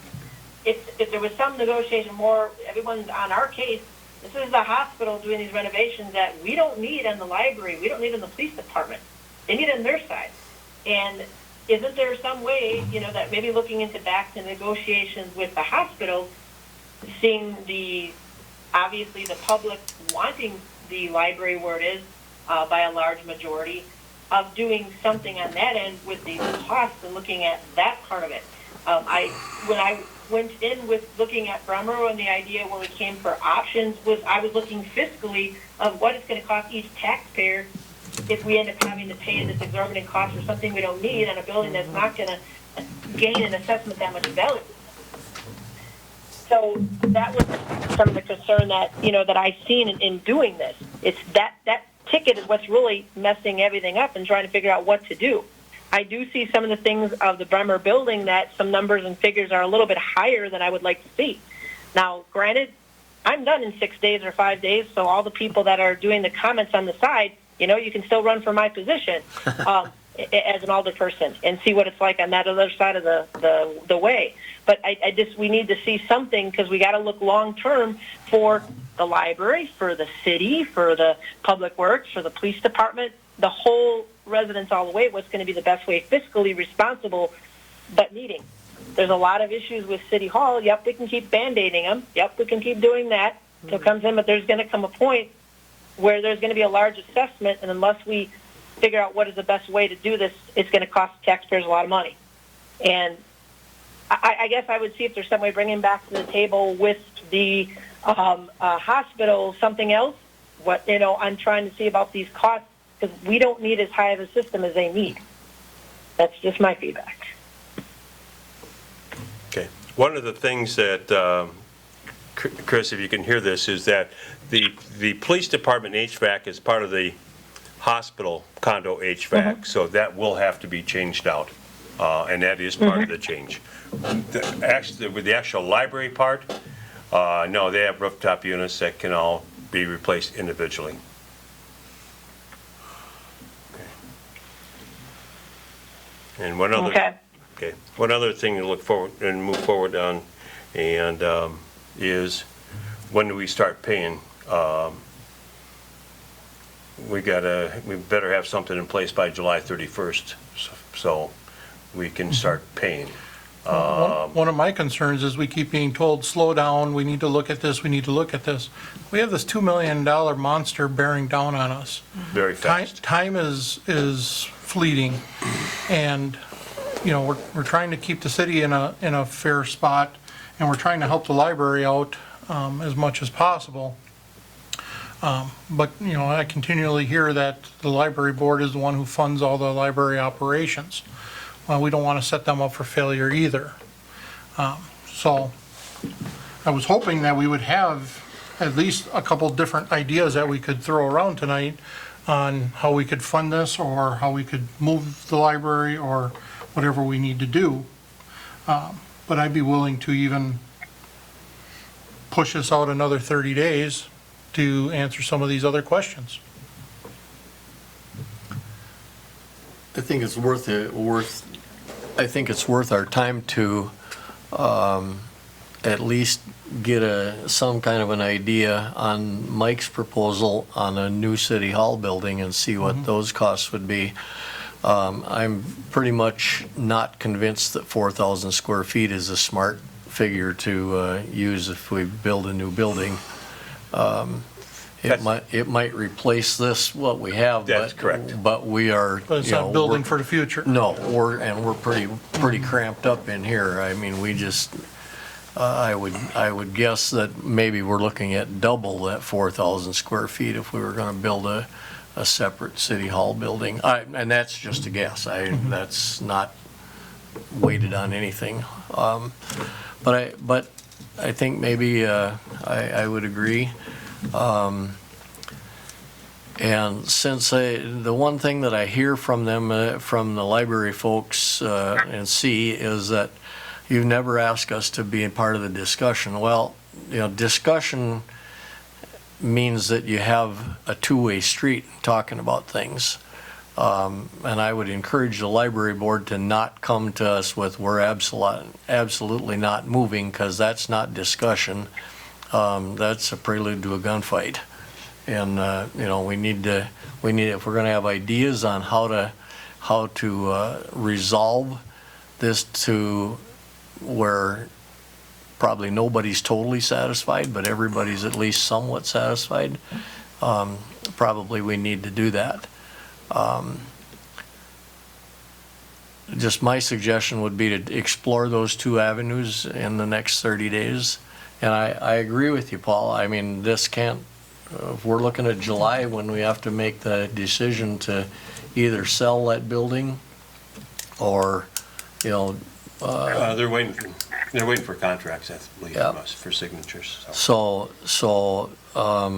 if there was some negotiation more, everyone's on our case. This is the hospital doing these renovations that we don't need in the library. We don't need in the police department. They need it on their side. And isn't there some way, that maybe looking into back to negotiations with the hospital, seeing obviously the public wanting the library where it is by a large majority, of doing something on that end with the costs and looking at that part of it. When I went in with looking at Bremer, and the idea when we came for options was I was looking fiscally of what it's going to cost each taxpayer if we end up having to pay this exorbitant cost for something we don't need on a building that's not going to gain an assessment that much value. So that was some of the concern that that I've seen in doing this. It's that ticket is what's really messing everything up and trying to figure out what to do. I do see some of the things of the Bremer building that some numbers and figures are a little bit higher than I would like to see. Now, granted, I'm done in 6 days or 5 days, so all the people that are doing the comments on the side, you can still run for my position as an alderperson and see what it's like on that other side of the way. But we need to see something because we got to look long term for the library, for the city, for the public works, for the police department, the whole residents all the way. What's going to be the best way, fiscally responsible, but needing. There's a lot of issues with City Hall. Yep, we can keep band-aiding them. Yep, we can keep doing that till it comes in. But there's going to come a point where there's going to be a large assessment, and unless we figure out what is the best way to do this, it's going to cost taxpayers a lot of money. And I guess I would see if there's some way bringing back to the table with the hospital something else. I'm trying to see about these costs because we don't need as high of a system as they need. That's just my feedback. Okay. One of the things that, Chris, if you can hear this, is that the police department HVAC is part of the hospital condo HVAC, so that will have to be changed out, and that is part of the change. With the actual library part, no, they have rooftop units that can all be replaced individually. And one other. Okay. Okay, one other thing to look forward and move forward on, and is when do we start paying? We better have something in place by July 31st, so we can start paying. One of my concerns is we keep being told, slow down, we need to look at this, we need to look at this. We have this $2 million monster bearing down on us. Very fast. Time is fleeting, and, you know, we're trying to keep the city in a fair spot, and we're trying to help the library out as much as possible. But, you know, I continually hear that the library board is the one who funds all the library operations. Well, we don't want to set them up for failure either. So I was hoping that we would have at least a couple different ideas that we could throw around tonight on how we could fund this, or how we could move the library, or whatever we need to do. But I'd be willing to even push this out another 30 days to answer some of these other questions. I think it's worth our time to at least get some kind of an idea on Mike's proposal on a new city hall building and see what those costs would be. I'm pretty much not convinced that 4,000 square feet is a smart figure to use if we build a new building. It might replace what we have. That's correct. But we are. But it's not building for the future. No, we're pretty cramped up in here. I mean, we just, I would guess that maybe we're looking at double that 4,000 square feet if we were gonna build a separate city hall building. And that's just a guess. That's not weighted on anything. But I think maybe I would agree. And since the one thing that I hear from them, from the library folks and see, is that you've never asked us to be a part of the discussion. Well, you know, discussion means that you have a two-way street talking about things. And I would encourage the library board to not come to us with, we're absolutely not moving, because that's not discussion. That's a prelude to a gunfight. And, you know, we need, if we're gonna have ideas on how to resolve this to where probably nobody's totally satisfied, but everybody's at least somewhat satisfied, probably we need to do that. Just my suggestion would be to explore those two avenues in the next 30 days. And I agree with you, Paul. I mean, this can't, if we're looking at July when we have to make the decision to either sell that building or, you know. They're waiting for contracts, I believe, from us, for signatures. So I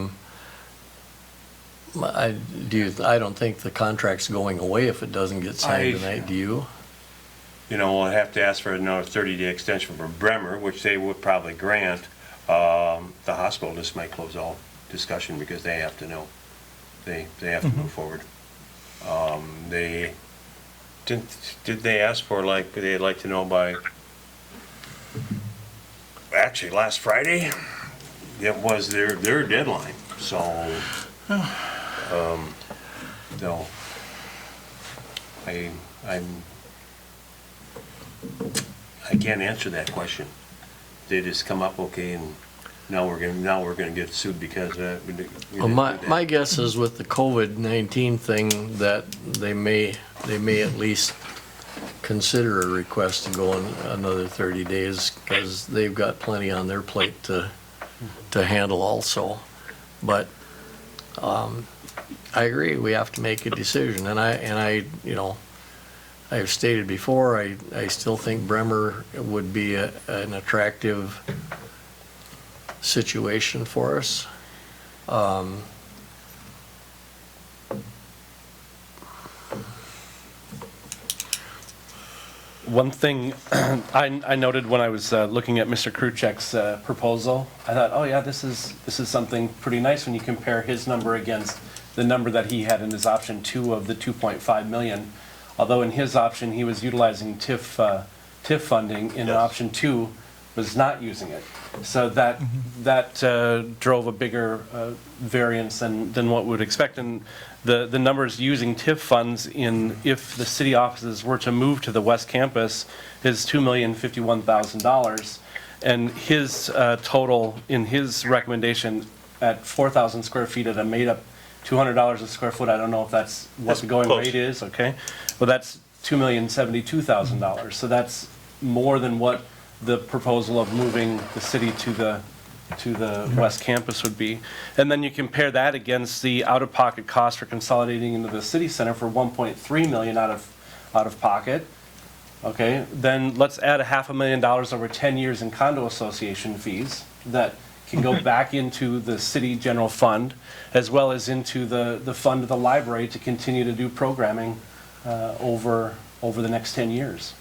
don't think the contract's going away if it doesn't get signed tonight, do you? You know, we'll have to ask for another 30-day extension for Bremer, which they would probably grant. The hospital just might close all discussion because they have to know. They have to move forward. Did they ask for, like, they'd like to know by, actually last Friday? It was their deadline, so, no. I can't answer that question. They just come up, okay, and now we're gonna get sued because we didn't do that. My guess is with the COVID-19 thing that they may at least consider a request to go on another 30 days because they've got plenty on their plate to handle also. But I agree, we have to make a decision, and I you know, I've stated before, I still think Bremer would be an attractive situation for us. One thing I noted when I was looking at Mr. Kruchek's proposal, I thought, oh yeah, this is something pretty nice when you compare his number against the number that he had in his option 2 of the 2.5 million. Although in his option, he was utilizing TIF funding, in Yes. option 2 was not using it. So that drove a bigger variance than what we would expect. And the numbers using TIF funds if the city offices were to move to the West Campus is $2,051,000. And his total in his recommendation at 4,000 square feet at a made-up $200 a square foot, I don't know if that's what That's the going close. rate is, okay? Well, that's $2,072,000. So that's more than what the proposal of moving the city to the West Campus would be. And then you compare that against the out-of-pocket cost for consolidating into the city center for $1.3 million out of pocket. Okay, then let's add $500,000 over 10 years in condo association fees that can go back into the city general fund, as well as into the fund of the library to continue to do programming over the next 10 years.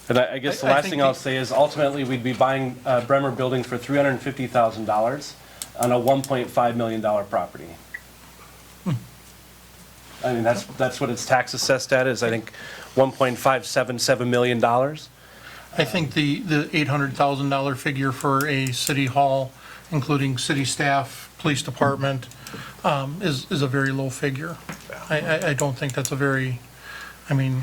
And I guess the I last think thing I'll say is ultimately we'd be buying Bremer Building for $350,000 on a $1.5 million property. I mean, that's what its tax assessed at is, I think, $1.577 million. I think the $800,000 figure for a city hall, including city staff, police department, is a very low figure. I don't think that's a very, I mean,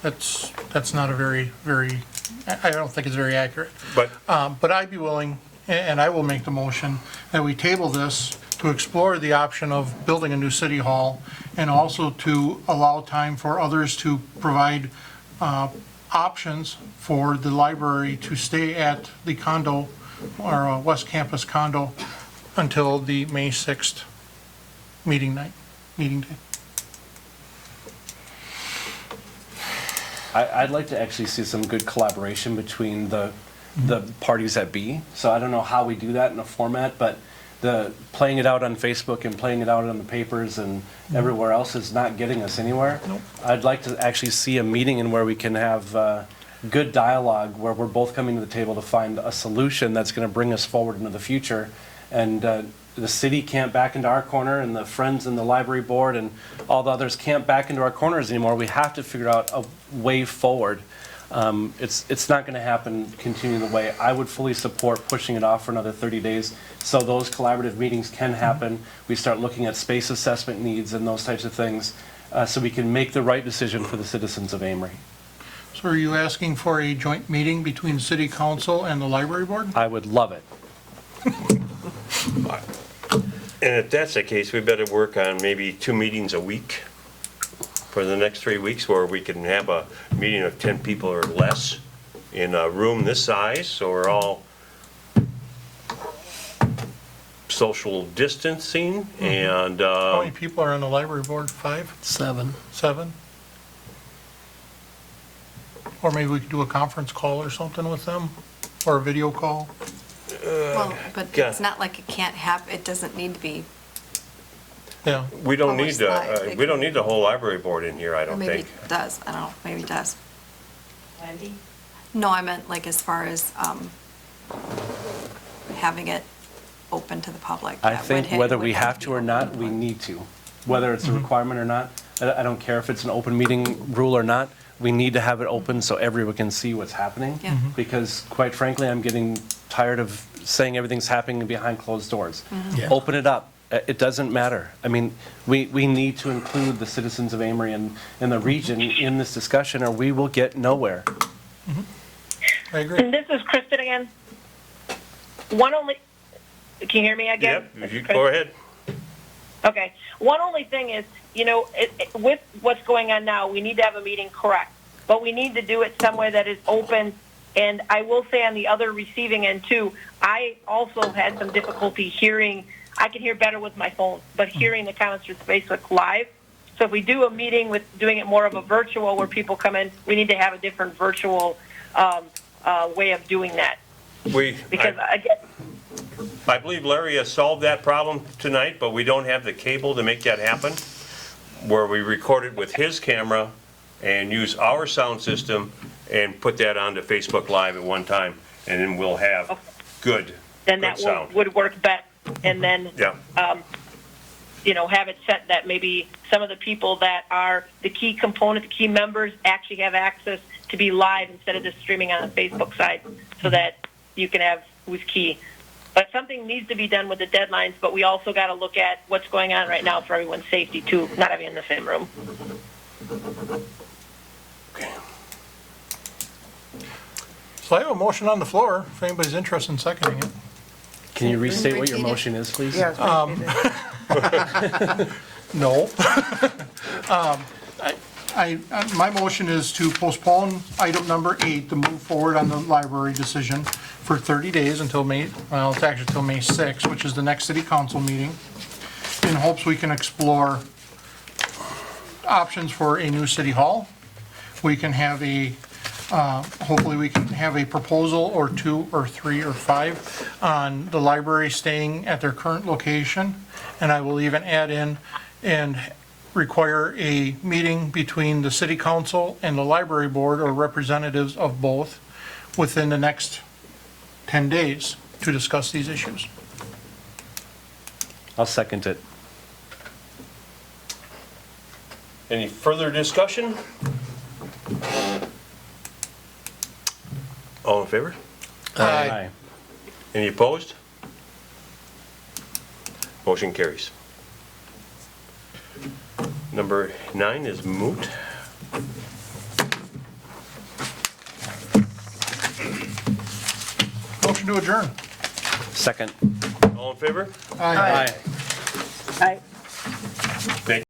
that's not a very, I don't think it's very accurate. But But I'd be willing, and I will make the motion, that we table this to explore the option of building a new city hall, and also to allow time for others to provide options for the library to stay at the condo, or West Campus condo, until the May 6th meeting day. I'd like to actually see some good collaboration between the parties that be. So I don't know how we do that in a format, but the playing it out on Facebook and playing it out on the papers and everywhere else is not getting us anywhere. Nope. I'd like to actually see a meeting in where we can have good dialogue, where we're both coming to the table to find a solution that's going to bring us forward into the future. And the city can't back into our corner, and the Friends and the library board and all the others can't back into our corners anymore. We have to figure out a way forward. It's not going to happen continuing the way. I would fully support pushing it off for another 30 days so those collaborative meetings can happen. We start looking at space assessment needs and those types of things so we can make the right decision for the citizens of Amory. So are you asking for a joint meeting between city council and the library board? I would love it. And if that's the case, we better work on maybe 2 meetings a week for the next 3 weeks, where we can have a meeting of 10 people or less in a room this size, so we're all social distancing and, How many people are on the library board? 5, 7. 7? Or maybe we could do a conference call or something with them, or a video call. Well, but yeah. it's not like it can't happen, it doesn't need to be, Yeah. we don't need Published live. we don't need the whole library board in here, I or don't maybe think. it does, I don't know, maybe it does. Wendy? No, I meant like as far as having it open to the public. I That would think hit- whether would we have be to or not, open. we need to. Whether it's a requirement or not, I don't care if it's an open meeting rule or not, we need to have it open so everyone can see what's happening. Yeah. Mhm. Because quite frankly, I'm getting tired of saying everything's happening behind closed doors. Yeah. Open it up. It doesn't matter. I mean, we need to include the citizens of Amory and the region in this discussion, or we will get nowhere. I agree. And this is Kristen again. Can you hear me again? Yep, you go ahead. Okay. One only thing is, with what's going on now, we need to have a meeting, correct. But we need to do it somewhere that is open. And I will say on the other receiving end too, I also had some difficulty hearing. I can hear better with my phone, but hearing the comments through Facebook Live. So if we do a meeting with doing it more of a virtual where people come in, we need to have a different virtual way of doing that. Because again, I believe Larry has solved that problem tonight, but we don't have the cable to make that happen, where we record it with his camera and use our sound system and put that onto Facebook Live at one time, and then we'll have good then that sound. would work better. And then, Yeah. have it set that maybe some of the people that are the key component, the key members, actually have access to be live instead of just streaming on the Facebook side, so that you can have who's key. But something needs to be done with the deadlines, but we also got to look at what's going on right now for everyone's safety, too, not having in the same room. Okay. So I have a motion on the floor, if anybody's interested in seconding it. Can you restate what your Repeat it. motion is, please? Yes. No. My motion is to postpone item number 8, to move forward on the library decision for 30 days until it's actually till May 6th, which is the next city council meeting, in hopes we can explore options for a new city hall. We can have hopefully we can have a proposal or 2 or 3 or 5 on the library staying at their current location. And I will even add in and require a meeting between the city council and the library board, or representatives of both, within the next 10 days to discuss these issues. I'll second it. Any further discussion? All in favor? Aye. Any opposed? Motion carries. Number 9 is moot. Motion to adjourn. Second. All in favor? Aye. Aye. Aye. Thank